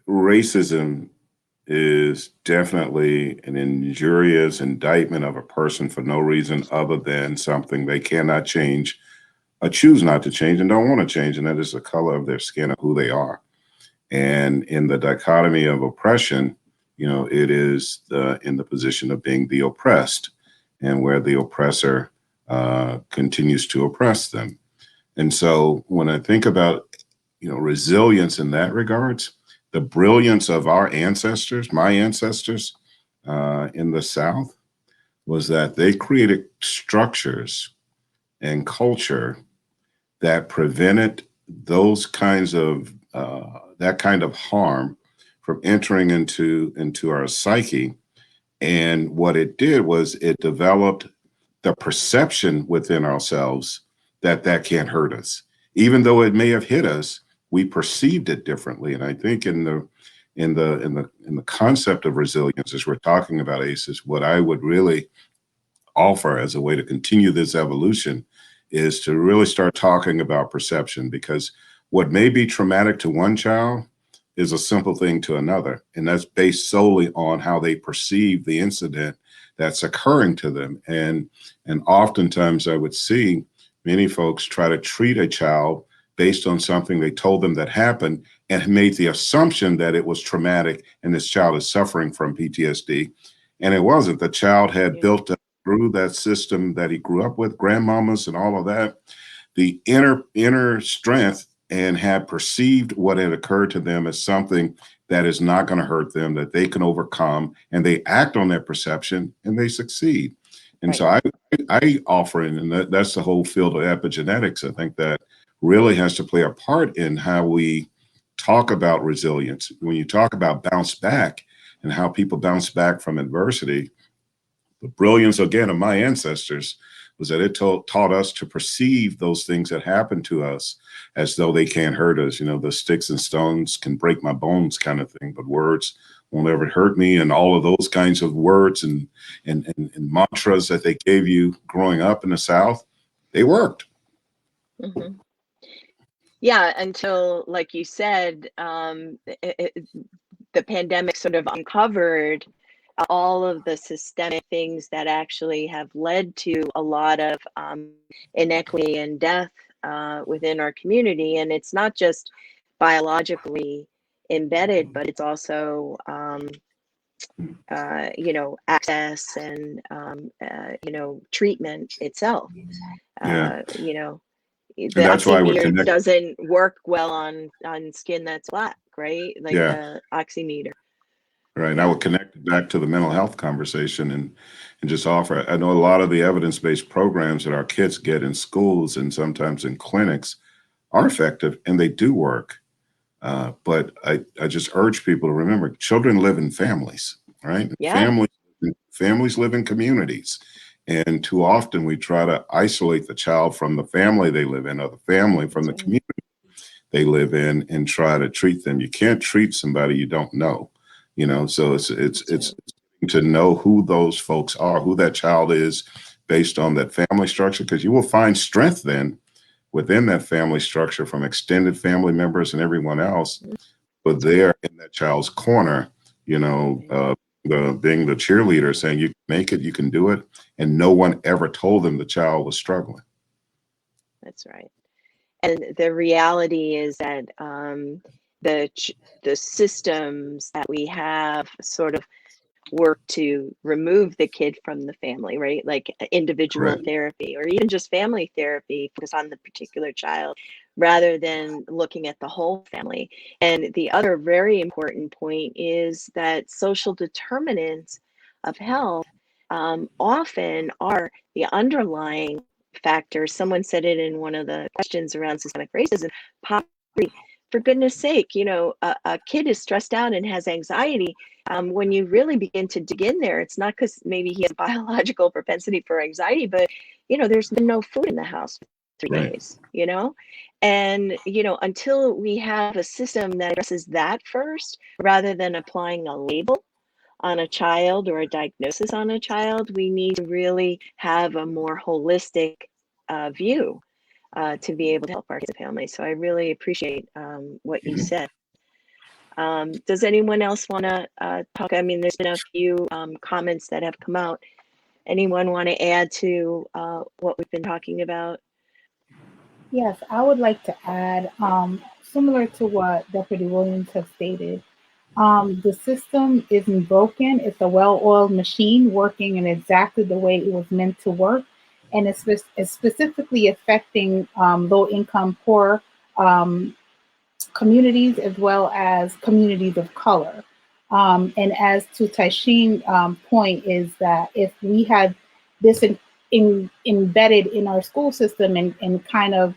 Racism is definitely an injurious indictment of a person for no reason other than something they cannot change, or choose not to change, and don't want to change, and that is the color of their skin or who they are. And in the dichotomy of oppression, it is in the position of being the oppressed, and where the oppressor continues to oppress them. And so when I think about resilience in that regards. The brilliance of our ancestors, my ancestors in the South, was that they created structures and culture that prevented those kinds of that kind of harm from entering into our psyche. And what it did was it developed the perception within ourselves that that can't hurt us. Even though it may have hit us, we perceived it differently. And I think in the concept of resilience, as we're talking about ACEs, what I would really offer as a way to continue this evolution is to really start talking about perception, because what may be traumatic to one child is a simple thing to another. And that's based solely on how they perceive the incident that's occurring to them. And oftentimes I would see many folks try to treat a child based on something they told them that happened and made the assumption that it was traumatic and this child is suffering from PTSD. And it wasn't. The child had built up through that system that he grew up with, grandmamas and all of that, the inner strength, and had perceived what had occurred to them as something that is not going to hurt them, that they can overcome, and they act on that perception and they succeed. And so I offer, and that's the whole field of epigenetics. I think that really has to play a part in how we talk about resilience. When you talk about bounce back and how people bounce back from adversity, the brilliance, again, of my ancestors was that it taught us to perceive those things that happen to us as though they can't hurt us. The sticks and stones can break my bones kind of thing, but words won't ever hurt me. And all of those kinds of words and mantras that they gave you growing up in the South, they worked. Mm-hmm. Yeah, until, like you said, the pandemic sort of uncovered all of the systemic things that actually have led to a lot of inequity and death within our community. And it's not just biologically embedded, but it's also, access and, treatment itself. The that's why oximeter doesn't work well on skin that's black, right? Like the oximeter. Right. I would connect it back to the mental health conversation and just offer. I know a lot of the evidence-based programs that our kids get in schools and sometimes in clinics are effective, and they do work. But I just urge people to remember, children live in families, right? Yeah. Families live in communities. And too often we try to isolate the child from the family they live in, or the family from the community they live in, and try to treat them. You can't treat somebody you don't know. So it's to know who those folks are, who that child is, based on that family structure, because you will find strength then within that family structure from extended family members and everyone else. But they're in that child's corner, being the cheerleader, saying you can make it, you can do it, and no one ever told them the child was struggling. That's right. And the reality is that the systems that we have sort of work to remove the kid from the family, right? Like individual therapy, or even just family therapy, focus on the particular child rather than looking at the whole family. And the other very important point is that social determinants of health often are the underlying factors. Someone said it in one of the questions around systemic racism, poverty. For goodness sake, a kid is stressed out and has anxiety. When you really begin to dig in there, it's not because maybe he has a biological propensity for anxiety, but there's been no food in the house for 3 days, and until we have a system that addresses that first, rather than applying a label on a child or a diagnosis on a child, we need to really have a more holistic view to be able to help our kids and families. So I really appreciate what you said. Does anyone else want to talk? I mean, there's been a few comments that have come out. Anyone want to add to what we've been talking about? Yes, I would like to add, similar to what Deputy Williams has stated, the system isn't broken. It's a well-oiled machine working in exactly the way it was meant to work. And it's specifically affecting low-income, poor communities as well as communities of color. And as to Taishin's point is that if we had this embedded in our school system and kind of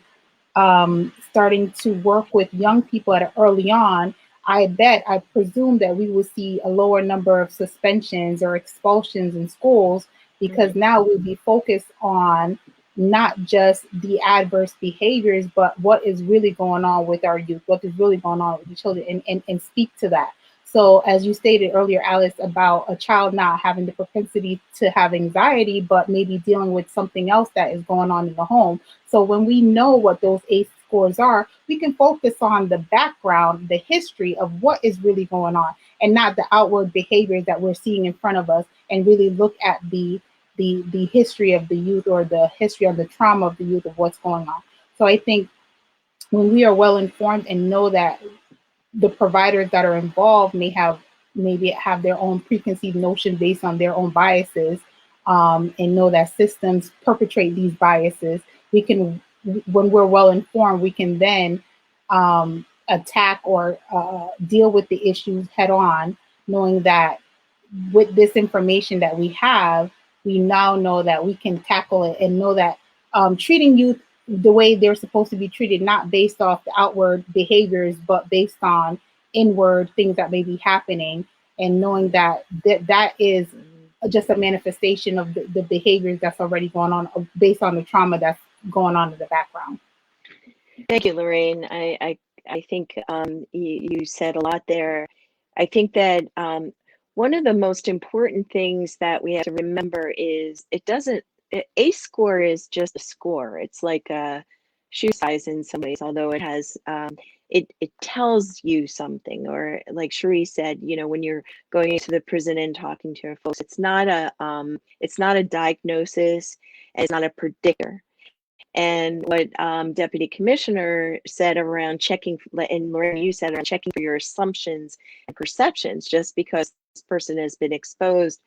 starting to work with young people at early on, I presume that we will see a lower number of suspensions or expulsions in schools, because now we'll be focused on not just the adverse behaviors, but what is really going on with our youth, what is really going on with the children, and speak to that. So as you stated earlier, Alice, about a child not having the propensity to have anxiety, but maybe dealing with something else that is going on in the home. So when we know what those ACE scores are, we can focus on the background, the history of what is really going on, and not the outward behaviors that we're seeing in front of us, and really look at the history of the youth, or the history of the trauma of the youth, of what's going on. So I think when we are well informed and know that the providers that are involved maybe have their own preconceived notion based on their own biases, and know that systems perpetrate these biases, we can, when we're well informed, we can then attack or deal with the issues head on, knowing that with this information that we have, we now know that we can tackle it, and know that treating youth the way they're supposed to be treated, not based off the outward behaviors, but based on inward things that may be happening, and knowing that that is just a manifestation of the behaviors that's already going on, based on the trauma that's going on in the background. Thank you, Lorraine. I think you said a lot there. I think that one of the most important things that we have to remember is a score is just a score. It's like a shoe size in some ways, although it has it tells you something. Or like Cherie said, you know, when you're going into the prison and talking to your folks, it's not a diagnosis, and it's not a predictor. And what Deputy Commissioner said around checking, and Lorraine, you said around checking for your assumptions and perceptions, just because this person has been exposed,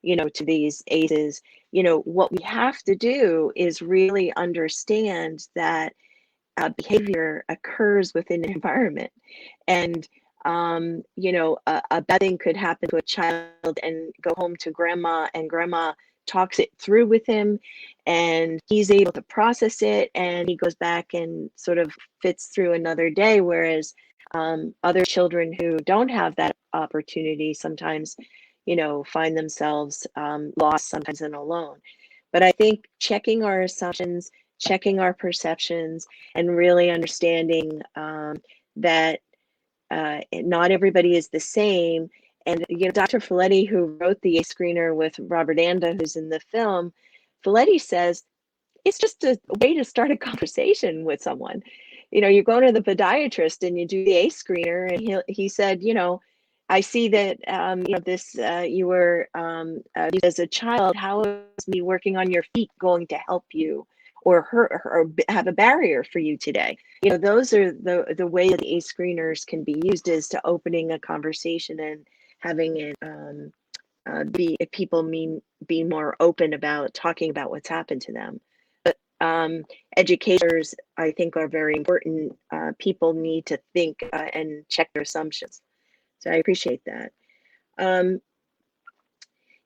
you know, to these ACEs, you know, what we have to do is really understand that behavior occurs within an environment. And, you know, a bad thing could happen to a child and go home to grandma, and grandma talks it through with him, and he's able to process it, and he goes back and sort of fits through another day. Whereas other children who don't have that opportunity sometimes, you know, find themselves lost sometimes and alone. But I think checking our assumptions, checking our perceptions, and really understanding that not everybody is the same. And, you know, Dr. Folletti, who wrote the ACE screener with Robert Anda, who's in the film, Folletti says, it's just a way to start a conversation with someone. You know, you're going to the podiatrist and you do the ACE screener, and he said, you know, I see that, you know, this, you were as a child, how is me working on your feet going to help you or hurt or have a barrier for you today? You know, those are the way that the ACE screeners can be used, is to opening a conversation and having it people be more open about talking about what's happened to them. But educators, I think, are very important. People need to think and check their assumptions. So I appreciate that.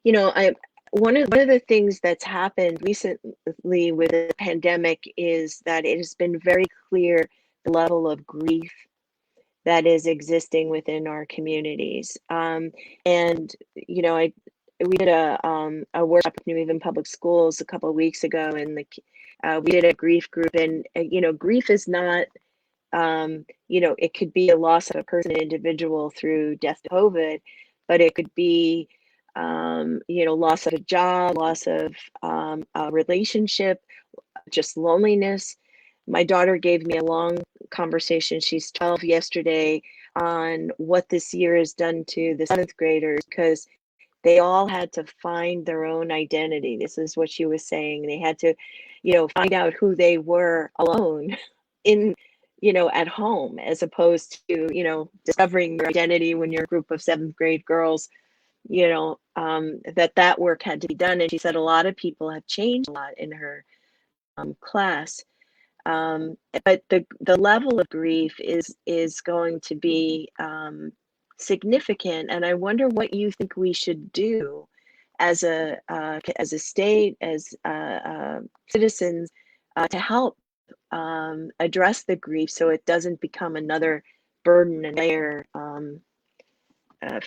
You know, one of the things that's happened recently with the pandemic is that it has been very clear the level of grief that is existing within our communities. And, you know, we did a workshop with New Haven Public Schools a couple of weeks ago, and we did a grief group. And, you know, grief is not, you know, it could be a loss of a person, an individual through death to COVID, but it could be, you know, loss of a job, loss of a relationship, just loneliness. My daughter gave me a long conversation, she's 12, yesterday, on what this year has done to the 7th graders, because they all had to find their own identity. This is what she was saying. They had to, you know, find out who they were alone in, you know, at home, as opposed to, you know, discovering your identity when you're a group of 7th grade girls, you know, that work had to be done. And she said a lot of people have changed a lot in her class. But the level of grief is going to be significant, and I wonder what you think we should do as a state, as citizens, to help address the grief so it doesn't become another burden and layer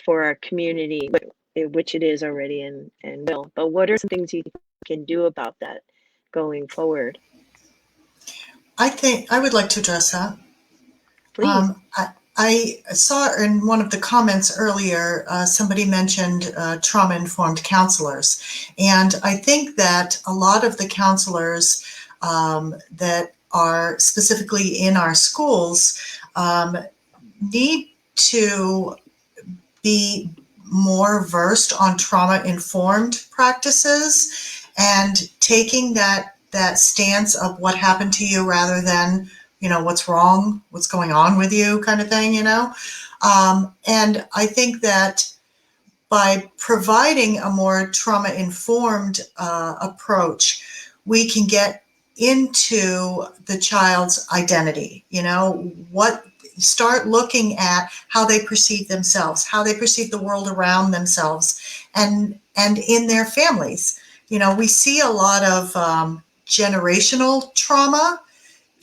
for our community, which it is already and will. But what are some things you can do about that going forward? I think I would like to address that. Please. I saw in one of the comments earlier, somebody mentioned trauma-informed counselors. And I think that a lot of the counselors that are specifically in our schools need to be more versed on trauma-informed practices and taking that stance of what happened to you rather than, what's wrong, what's going on with you kind of thing, And I think that by providing a more trauma-informed approach, we can get into the child's identity, start looking at how they perceive themselves, how they perceive the world around themselves and in their families. We see a lot of generational trauma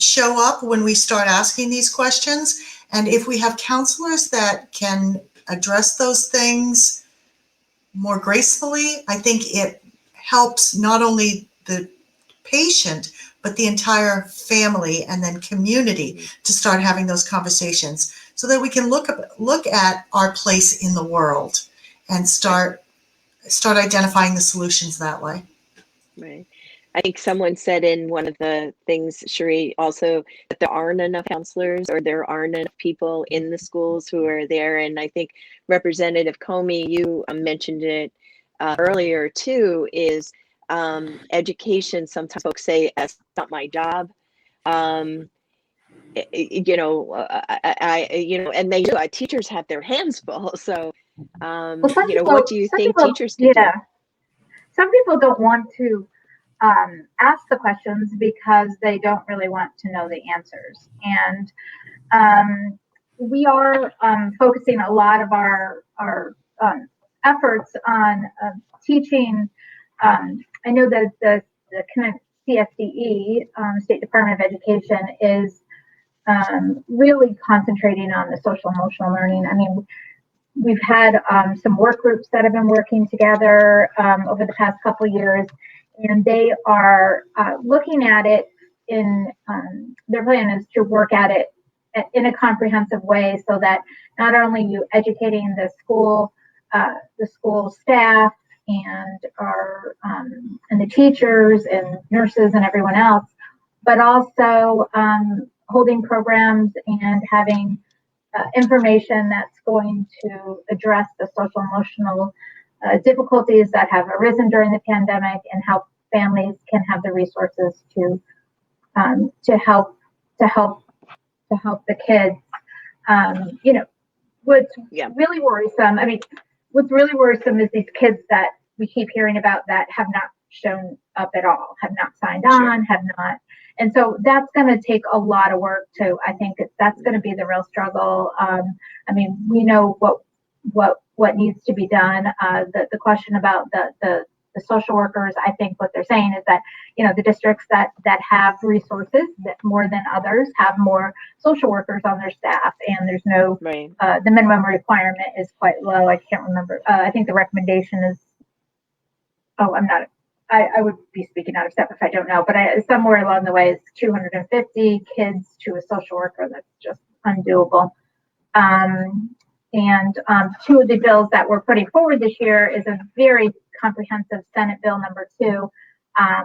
show up when we start asking these questions. And if we have counselors that can address those things more gracefully, I think it helps not only the patient, but the entire family and then community to start having those conversations so that we can look at our place in the world and start identifying the solutions that way. Right. I think someone said in one of the things, Cherie, also that there aren't enough counselors or there aren't enough people in the schools who are there. And I think Representative Comey, you mentioned it earlier too, is education. Sometimes folks say, "That's not my job." And they do. Teachers have their hands full. So, what do you think teachers can do? Some people don't want to ask the questions because they don't really want to know the answers. And we are focusing a lot of our efforts on teaching. I know that the CSDE, State Department of Education, is really concentrating on the social emotional learning. I mean, we've had some work groups that have been working together over the past couple of years, and they are looking at it in, their plan is to work at it in a comprehensive way so that not only you educating the school staff and and the teachers and nurses and everyone else, but also holding programs and having information that's going to address the social emotional difficulties that have arisen during the pandemic and how families can have the resources to help the kids. What's really worrisome, what's really worrisome is these kids that we keep hearing about that have not shown up at all, have not signed on, have not. And so that's going to take a lot of work too. I think that's going to be the real struggle. We know what needs to be done. The question about the social workers, I think what they're saying is that, the districts that have resources that more than others have more social workers on their staff, and there's no, the minimum requirement is quite low. I can't remember. I think the recommendation is, I would be speaking out of step if I don't know, but somewhere along the way it's 250 kids to a social worker. That's just undoable. Two of the bills that we're putting forward this year is a very comprehensive Senate Bill number 2,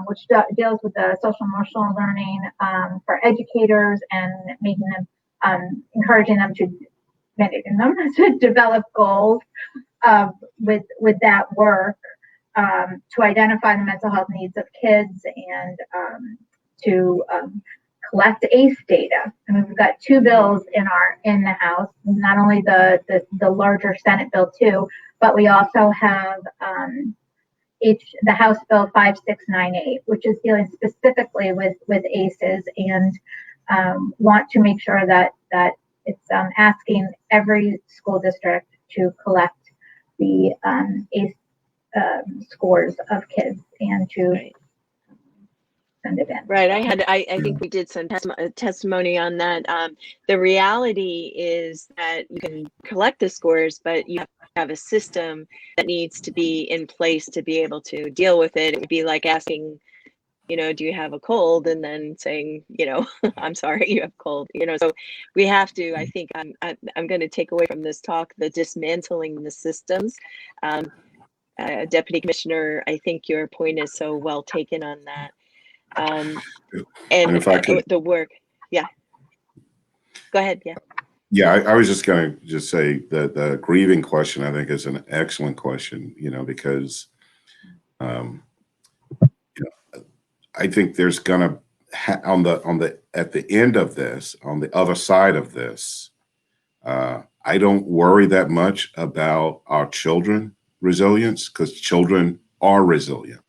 which deals with the social emotional learning for educators and making them, encouraging them to develop goals with that work. To identify the mental health needs of kids and to collect ACE data. We've got 2 bills in the House, not only the larger Senate Bill 2, but we also have the House Bill 5698, which is dealing specifically with ACEs, and want to make sure that it's asking every school district to collect the ACE scores of kids and to send it in. Right. I think we did some testimony on that. The reality is that you can collect the scores, but you have to have a system that needs to be in place to be able to deal with it. It would be like asking, do you have a cold? And then saying, I'm sorry, you have cold, so we have to, I think I'm going to take away from this talk, the dismantling the systems. Deputy Commissioner, I think your point is so well taken on that. And if I could, the work. Yeah. Go ahead. Yeah. Yeah, I was just going to say that the grieving question, I think, is an excellent question, because I think there's going to at the end of this, on the other side of this, I don't worry that much about our children resilience, because children are resilient.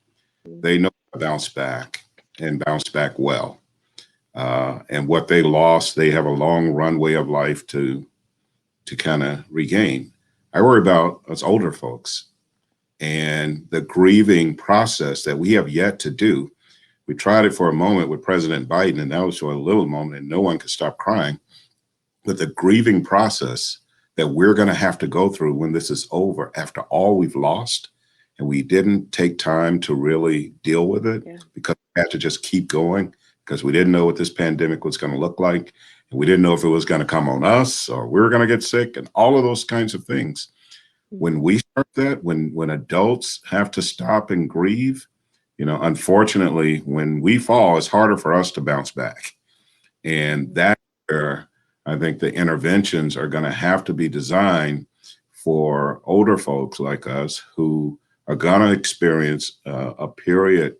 They know how to bounce back and bounce back well. And what they lost, they have a long runway of life to kind of regain. I worry about us older folks and the grieving process that we have yet to do. We tried it for a moment with President Biden, and that was for a little moment, and no one could stop crying. But the grieving process that we're going to have to go through when this is over, after all we've lost, and we didn't take time to really deal with it, because we had to just keep going, because we didn't know what this pandemic was going to look like. And we didn't know if it was going to come on us or we were going to get sick and all of those kinds of things. When we start that, when adults have to stop and grieve, unfortunately, when we fall, it's harder for us to bounce back. And that's where I think the interventions are going to have to be designed for older folks like us who are going to experience a period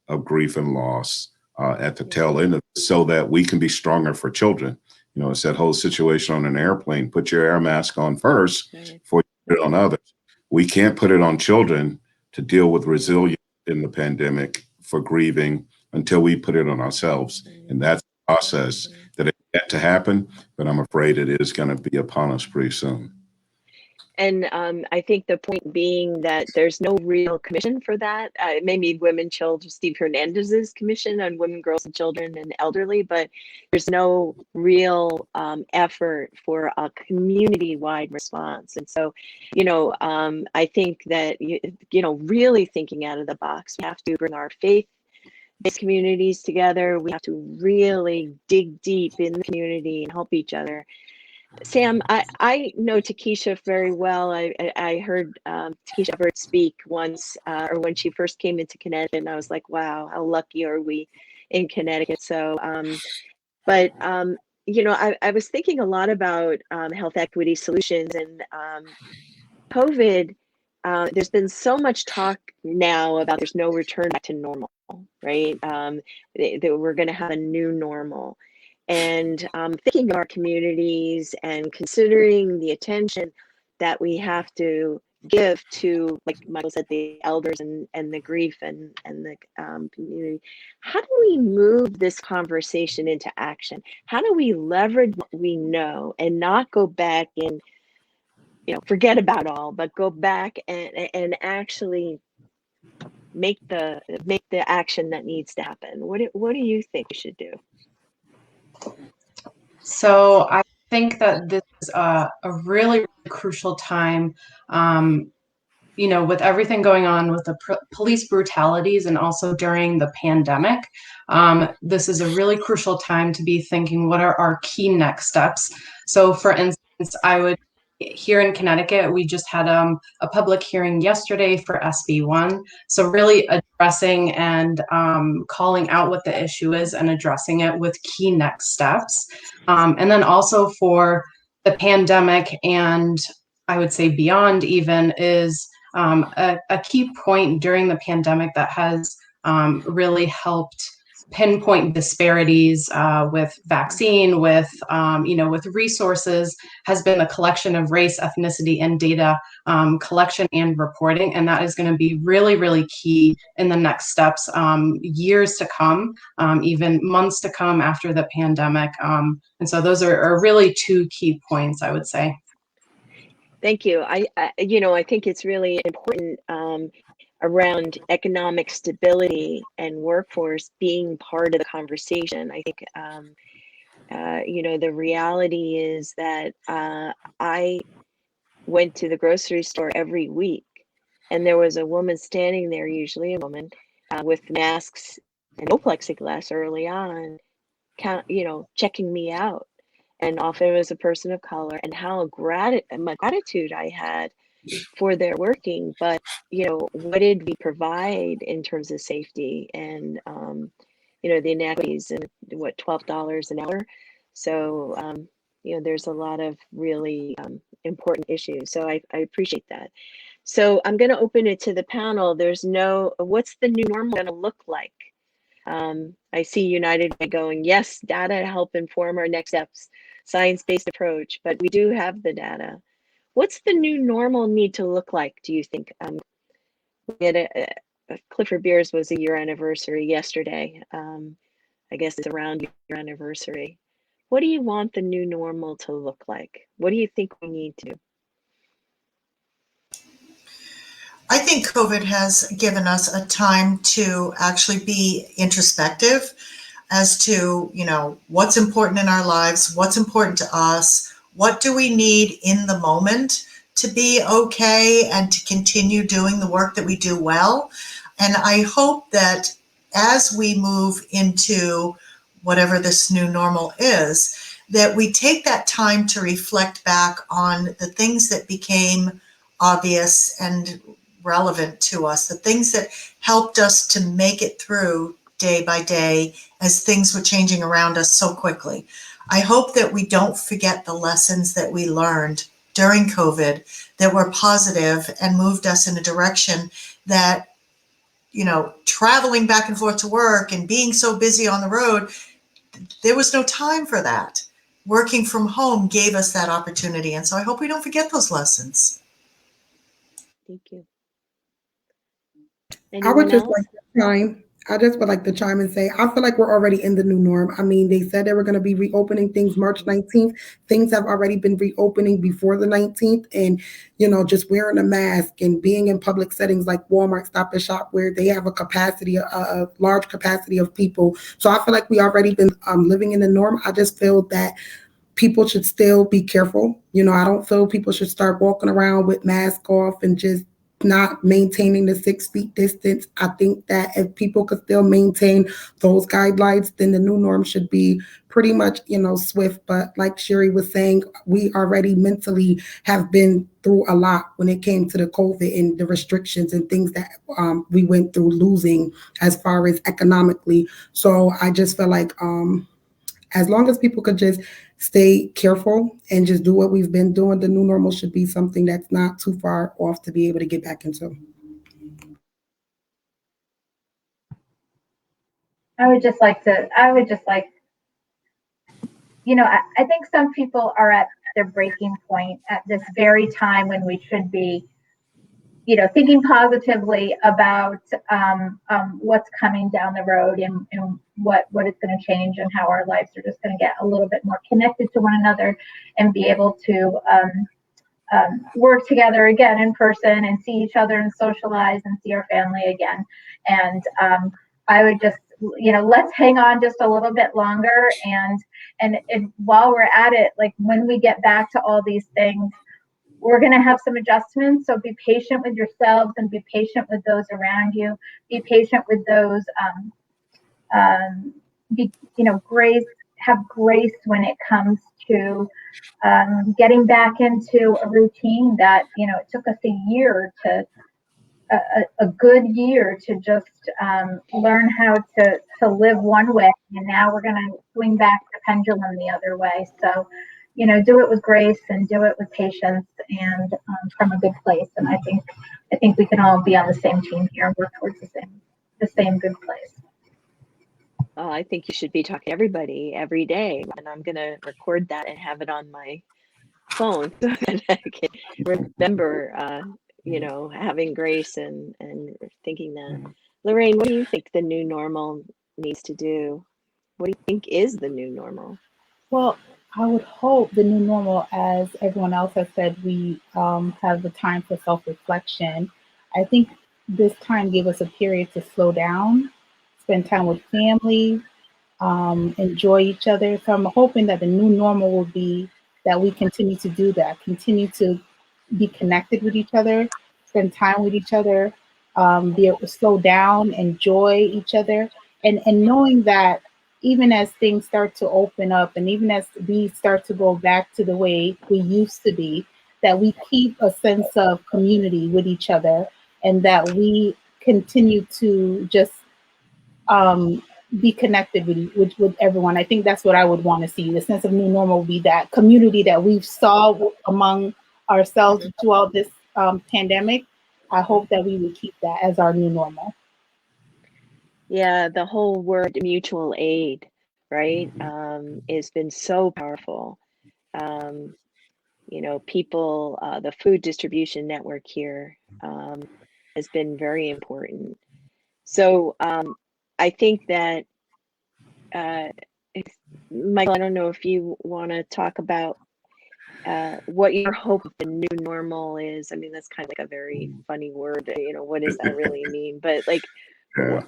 of grief and loss at the tail end of it, so that we can be stronger for children. It's that whole situation on an airplane. Put your air mask on first before you put it on others. We can't put it on children to deal with resilience in the pandemic for grieving until we put it on ourselves. And that's a process that is yet to happen, but I'm afraid it is going to be upon us pretty soon. And I think the point being that there's no real commission for that. Maybe Women, Children, Steve Hernandez's commission on women, girls, and children and elderly, but there's no real effort for a community-wide response. And so, I think that, really thinking out of the box, we have to bring our faith-based communities together. We have to really dig deep in the community and help each other. Sam, I know Takesha very well. I heard Takesha Everett speak once, or when she first came into Connecticut, and I was like, wow, how lucky are we in Connecticut? So, I was thinking a lot about health equity solutions, and COVID. There's been so much talk now about there's no return back to normal, right? That we're going to have a new normal. And thinking of our communities and considering the attention that we have to give to, like Michael said, the elders and the grief and the community. How do we move this conversation into action? How do we leverage what we know and not go back and, forget about all, but go back and actually make the action that needs to happen? What do you think we should do? So I think that this is a really crucial time, with everything going on with the police brutalities and also during the pandemic. This is a really crucial time to be thinking, what are our key next steps? So for instance, here in Connecticut, we just had a public hearing yesterday for SB1. So really addressing and calling out what the issue is and addressing it with key next steps. And then also for the pandemic, and I would say beyond even, is a key point during the pandemic that has really helped pinpoint disparities with vaccine, with with resources, has been the collection of race, ethnicity, and data collection and reporting, and that is going to be really, really key in the next steps, years to come, even months to come after the pandemic. And so those are really two key points, I would say. Thank you. I think it's really important around economic stability and workforce being part of the conversation. I think, the reality is that I went to the grocery store every week, and there was a woman standing there, usually a woman, with masks and no plexiglass early on, checking me out. And often it was a person of color, and how much gratitude I had for their working. But what did we provide in terms of safety and the inequities, and what, $12 an hour? So there's a lot of really important issues. So I appreciate that. So I'm going to open it to the panel. What's the new normal going to look like? I see United Way going, yes, data to help inform our next steps, science-based approach, but we do have the data. What's the new normal need to look like, do you think? We had Clifford Beers was a year anniversary yesterday. I guess it's around your anniversary. What do you want the new normal to look like? What do you think we need to do? I think COVID has given us a time to actually be introspective as to, what's important in our lives, what's important to us, what do we need in the moment to be okay and to continue doing the work that we do well. And I hope that as we move into whatever this new normal is, that we take that time to reflect back on the things that became obvious and relevant to us, the things that helped us to make it through day by day as things were changing around us so quickly. I hope that we don't forget the lessons that we learned during COVID that were positive and moved us in a direction that, traveling back and forth to work and being so busy on the road, there was no time for that. Working from home gave us that opportunity. And so I hope we don't forget those lessons. Thank you. I would just like to chime and say, I feel like we're already in the new norm. I mean, they said they were going to be reopening things March 19th. Things have already been reopening before the 19th. And, just wearing a mask and being in public settings like Walmart, Stop and Shop, where they have a large capacity of people. So I feel like we already been living in the norm. I just feel that people should still be careful. I don't feel people should start walking around with masks off and just not maintaining the 6 feet distance. I think that if people could still maintain those guidelines, then the new norm should be pretty much, swift. But like Sherry was saying, we already mentally have been through a lot when it came to the COVID and the restrictions and things that we went through losing as far as economically. So I just feel like as long as people could just stay careful and just do what we've been doing, the new normal should be something that's not too far off to be able to get back into. I think some people are at their breaking point at this very time when we should be, thinking positively about what's coming down the road and what it's going to change and how our lives are just going to get a little bit more connected to one another and be able to work together again in person and see each other and socialize and see our family again. And I would just, let's hang on just a little bit longer. And while we're at it, like when we get back to all these things, we're going to have some adjustments. So be patient with yourselves and be patient with those around you. Be patient with those, have grace when it comes to getting back into a routine that, it took us a good year to just learn how to live one way. And now we're going to swing back the pendulum the other way. So, do it with grace and do it with patience and from a good place. And I think we can all be on the same team here and work towards the same good place. I think you should be talking to everybody every day, and I'm going to record that and have it on my phone so that I can remember, having grace and thinking that. Lorraine, what do you think the new normal needs to do? What do you think is the new normal? Well, I would hope the new normal, as everyone else has said, we have the time for self-reflection. I think this time gave us a period to slow down, spend time with family, enjoy each other. So I'm hoping that the new normal will be that we continue to do that, continue to be connected with each other, spend time with each other, be able to slow down, enjoy each other, and knowing that even as things start to open up and even as we start to go back to the way we used to be, that we keep a sense of community with each other and that we continue to just um, be connected with everyone. I think that's what I would want to see. The sense of new normal would be that community that we've saw among ourselves throughout this pandemic. I hope that we would keep that as our new normal. Yeah, the whole word mutual aid, right, has been so powerful. People, the food distribution network here has been very important. So I think that, Michael, I don't know if you want to talk about what your hope of the new normal is. I mean, that's kind of like a very funny word. What does that really mean? But like, Yeah.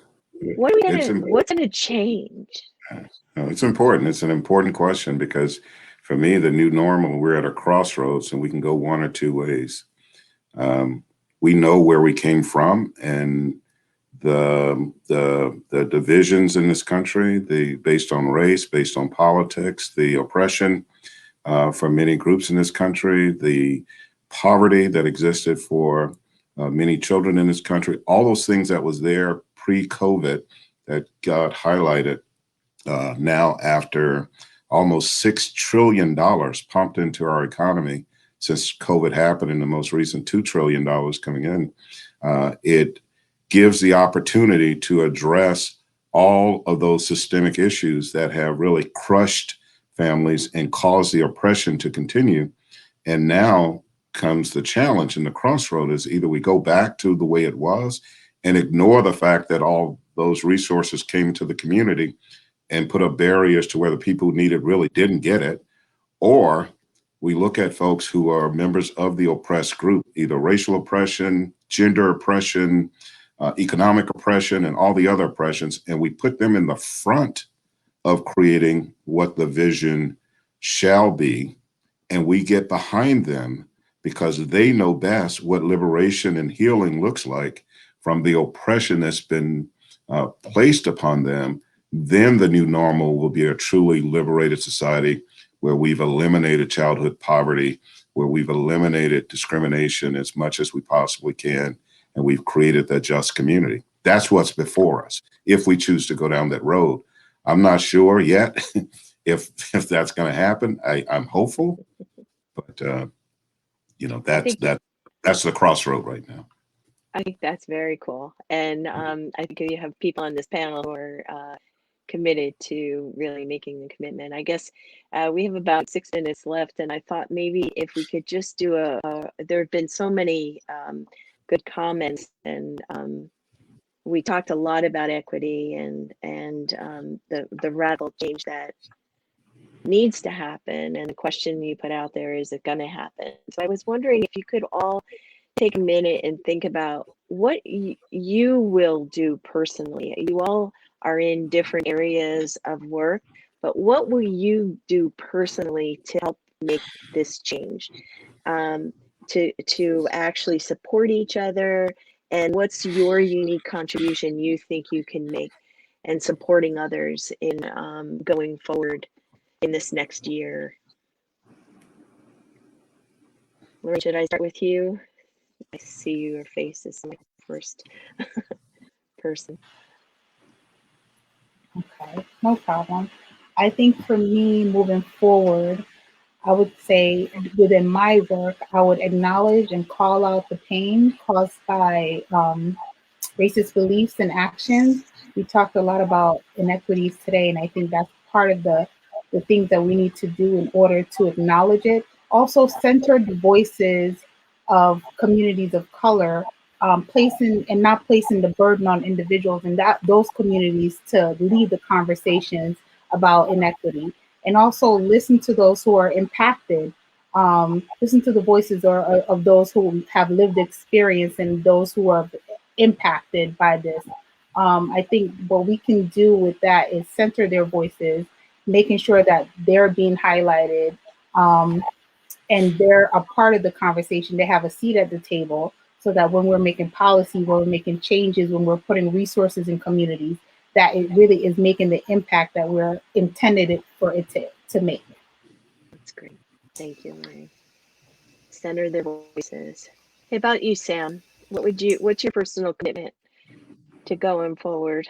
what's gonna change? No, it's important. It's an important question because for me, the new normal, we're at a crossroads and we can go one or two ways. We know where we came from and the divisions in this country, based on race, based on politics, the oppression for many groups in this country, the poverty that existed for many children in this country, all those things that was there pre-COVID that got highlighted now after almost $6 trillion pumped into our economy since COVID happened and the most recent $2 trillion coming in. It gives the opportunity to address all of those systemic issues that have really crushed families and caused the oppression to continue. And now comes the challenge and the crossroad is either we go back to the way it was and ignore the fact that all those resources came to the community and put up barriers to where the people who need it really didn't get it, or we look at folks who are members of the oppressed group, either racial oppression, gender oppression, economic oppression, and all the other oppressions, and we put them in the front of creating what the vision shall be, and we get behind them because they know best what liberation and healing looks like from the oppression that's been placed upon them. Then the new normal will be a truly liberated society where we've eliminated childhood poverty, where we've eliminated discrimination as much as we possibly can, and we've created that just community. That's what's before us, if we choose to go down that road. I'm not sure yet if that's going to happen. I'm hopeful, but that's the crossroad right now. I think that's very cool, and I think you have people on this panel who are committed to really making the commitment. I guess we have about 6 minutes left, and I thought maybe if we could just do there have been so many good comments, and we talked a lot about equity and the radical change that needs to happen. And the question you put out there, is it going to happen? So I was wondering if you could all take a minute and think about what you will do personally. You all are in different areas of work, but what will you do personally to help make this change, to actually support each other? And what's your unique contribution you think you can make in supporting others in going forward in this next year? Lorraine, should I start with you? I see your face as my first person. Okay, no problem. I think for me moving forward, I would say within my work, I would acknowledge and call out the pain caused by racist beliefs and actions, We talked a lot about inequities today, and I think that's part of the things that we need to do in order to acknowledge it. Also, center the voices of communities of color, placing and not placing the burden on individuals and that those communities to lead the conversations about inequity, and also listen to those who are impacted. Listen to the voices of those who have lived experience and those who are impacted by this. I think what we can do with that is center their voices, making sure that they're being highlighted, and they're a part of the conversation. They have a seat at the table so that when we're making policy, when we're making changes, when we're putting resources in communities, that it really is making the impact that we're intended it for it to make. That's great. Thank you, Lorraine. Center their voices. Hey, about you, Sam? What's your personal commitment to going forward?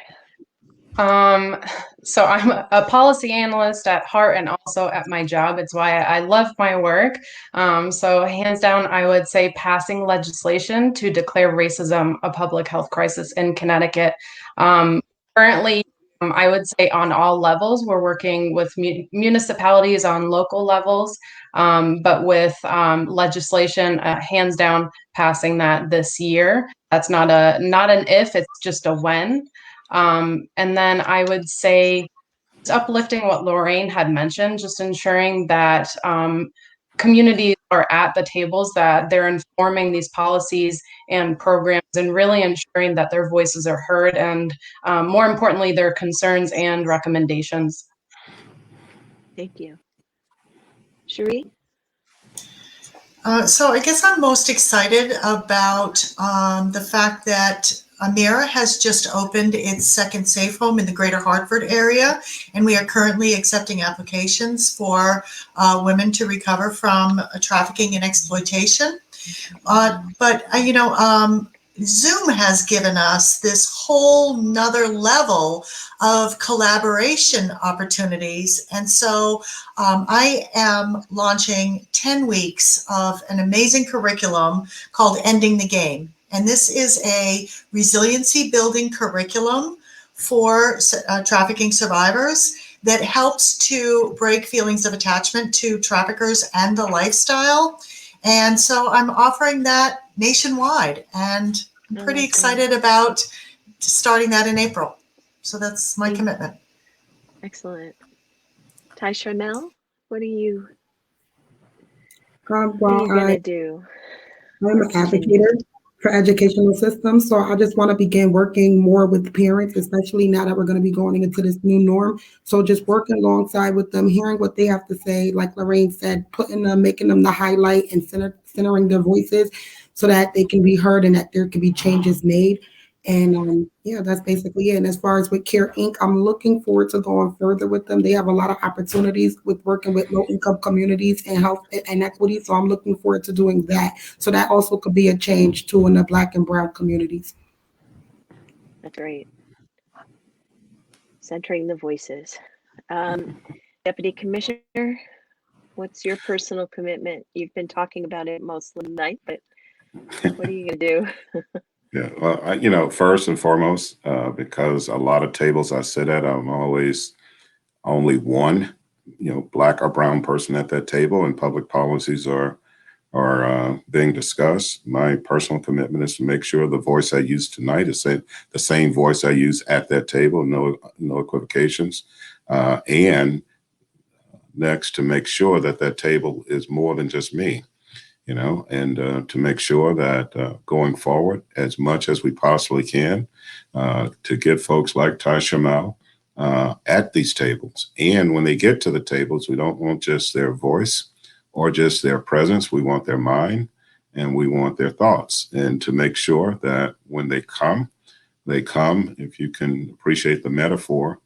So I'm a policy analyst at heart and also at my job. It's why I love my work. So hands down, I would say passing legislation to declare racism a public health crisis in Connecticut. Currently, I would say on all levels, we're working with municipalities on local levels, but with legislation, hands down, passing that this year. That's not an if, it's just a when. And then I would say uplifting what Lorraine had mentioned, just ensuring that communities are at the tables, that they're informing these policies and programs, and really ensuring that their voices are heard, and more importantly, their concerns and recommendations. Thank you. Cherie? So I guess I'm most excited about the fact that Amira has just opened its second safe home in the greater Hartford area, and we are currently accepting applications for women to recover from trafficking and exploitation. But Zoom has given us this whole nother level of collaboration opportunities. And so I am launching 10 weeks of an amazing curriculum called Ending the Game. And this is a resiliency building curriculum for trafficking survivors that helps to break feelings of attachment to traffickers and the lifestyle. And so I'm offering that nationwide, and I'm pretty excited about starting that in April. So that's my commitment. Excellent. Taisha Mel, what are you Well, going to do? I'm an advocate for educational systems, so I just want to begin working more with parents, especially now that we're going to be going into this new norm. So just working alongside with them, hearing what they have to say, like Lorraine said, making them the highlight and centering their voices so that they can be heard and that there can be changes made. And that's basically it. And as far as with Care Inc., I'm looking forward to going further with them. They have a lot of opportunities with working with low-income communities and health inequity. So I'm looking forward to doing that. So that also could be a change too in the Black and Brown communities. That's great. Centering the voices. Deputy Commissioner, what's your personal commitment? You've been talking about it most of the night, but what are you going to do? Yeah, well, first and foremost, because a lot of tables I sit at, I'm always only one, Black or brown person at that table, and public policies are being discussed. My personal commitment is to make sure the voice I use tonight is the same voice I use at that table, no equivocations, and next to make sure that table is more than just me. And to make sure that going forward, as much as we possibly can, to get folks like Taisha Mel at these tables. And when they get to the tables, we don't want just their voice or just their presence. We want their mind and we want their thoughts. And to make sure that when they come, if you can appreciate the metaphor,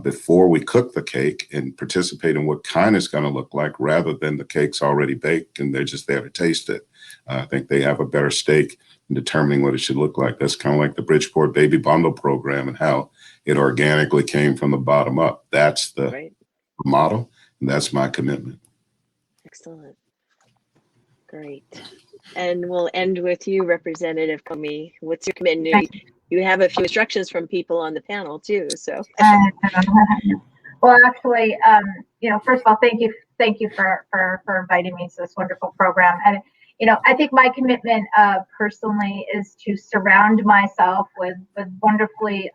before we cook the cake and participate in what kind it's going to look like, rather than the cake's already baked and they're just there to taste it. I think they have a better stake in determining what it should look like. That's kind of like the Bridgeport Baby Bundle program and how it organically came from the bottom up. That's the model, and that's my commitment. Excellent. Great. And we'll end with you, Representative Comey. What's your commitment? you have a few instructions from people on the panel too. So. Well, actually, first of all, thank you for inviting me to this wonderful program. And I think my commitment personally is to surround myself with wonderfully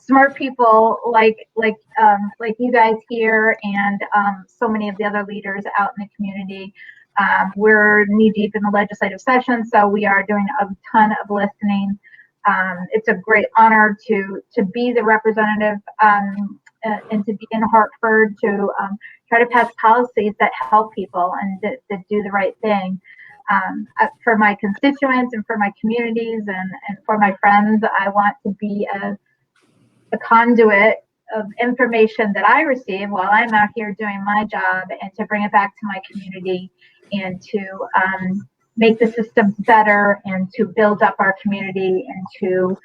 smart people like you guys here, and so many of the other leaders out in the community. We're knee deep in the legislative session, so we are doing a ton of listening. It's a great honor to be the representative and to be in Hartford to try to pass policies that help people and that do the right thing. For my constituents and for my communities and for my friends, I want to be a conduit of information that I receive while I'm out here doing my job, and to bring it back to my community and to make the systems better and to build up our community into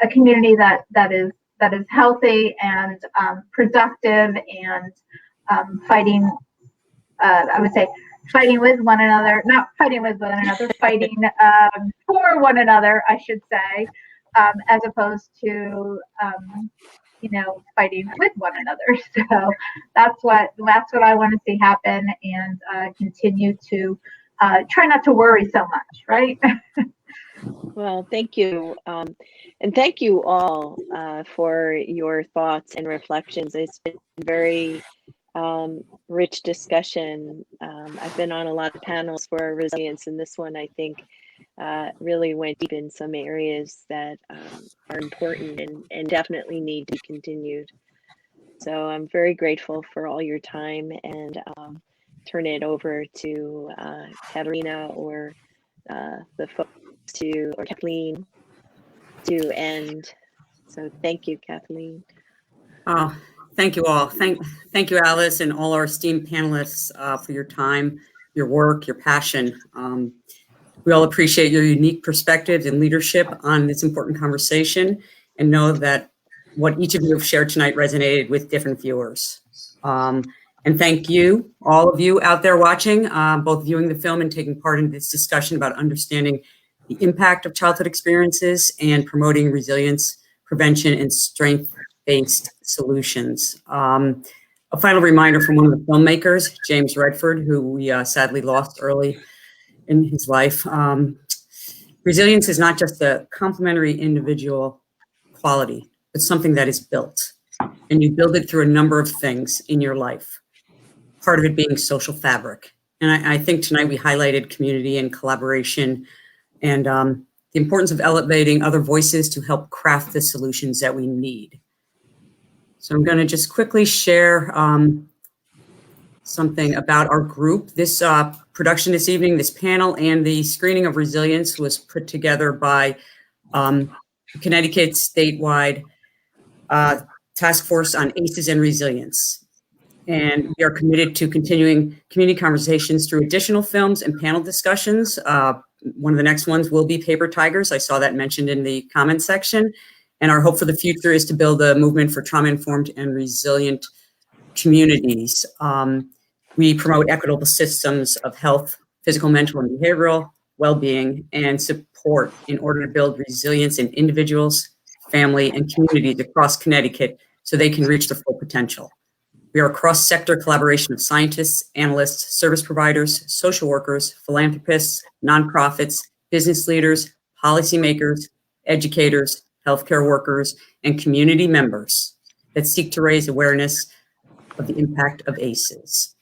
a community that is healthy and productive and fighting. I would say fighting with one another, not fighting with one another, fighting for one another, I should say, as opposed to fighting with one another. So that's what I want to see happen, and continue to try not to worry so much, right? Well, thank you. And thank you all for your thoughts and reflections. It's been very rich discussion. I've been on a lot of panels for resilience, and this one I think really went deep in some areas that are important and definitely need to be continued. So I'm very grateful for all your time, and turn it over to Katerina or the folks or Kathleen to end. So thank you, Kathleen. Oh, thank you all. Thank you, Alice, and all our esteemed panelists for your time, your work, your passion. We all appreciate your unique perspectives and leadership on this important conversation, and know that what each of you have shared tonight resonated with different viewers. And thank you, all of you out there watching, both viewing the film and taking part in this discussion about understanding the impact of childhood experiences and promoting resilience, prevention, and strength-based solutions. A final reminder from one of the filmmakers, James Redford, who we sadly lost early in his life. Resilience is not just a complementary individual quality, but something that is built. And you build it through a number of things in your life, part of it being social fabric. And I think tonight we highlighted community and collaboration, and the importance of elevating other voices to help craft the solutions that we need. So I'm going to just quickly share something about our group. This production this evening, this panel and the screening of resilience was put together by Connecticut statewide task force on ACEs and resilience. And we are committed to continuing community conversations through additional films and panel discussions. One of the next ones will be Paper Tigers. I saw that mentioned in the comment section. And our hope for the future is to build a movement for trauma-informed and resilient communities. We promote equitable systems of health, physical, mental, and behavioral well-being, and support in order to build resilience in individuals, family, and communities across Connecticut so they can reach their full potential. We are a cross-sector collaboration of scientists, analysts, service providers, social workers, philanthropists, nonprofits, business leaders, policymakers, educators, healthcare workers, and community members that seek to raise awareness of the impact of ACEs.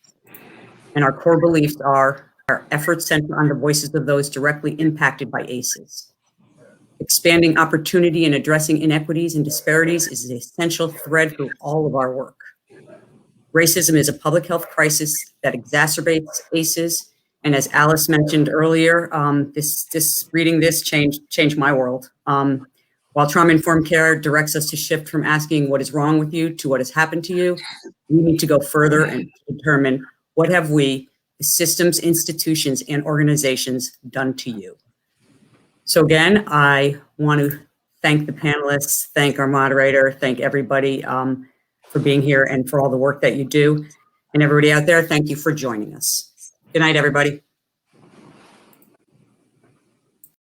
And our core beliefs are our efforts center on the voices of those directly impacted by ACEs. Expanding opportunity and addressing inequities and disparities is an essential thread through all of our work. Racism is a public health crisis that exacerbates ACEs. And as Alice mentioned earlier, reading this changed my world. While trauma-informed care directs us to shift from asking what is wrong with you to what has happened to you, we need to go further and determine what have we, the systems, institutions, and organizations, done to you. So again, I want to thank the panelists, thank our moderator, thank everybody for being here and for all the work that you do. And everybody out there, thank you for joining us. Good night, everybody.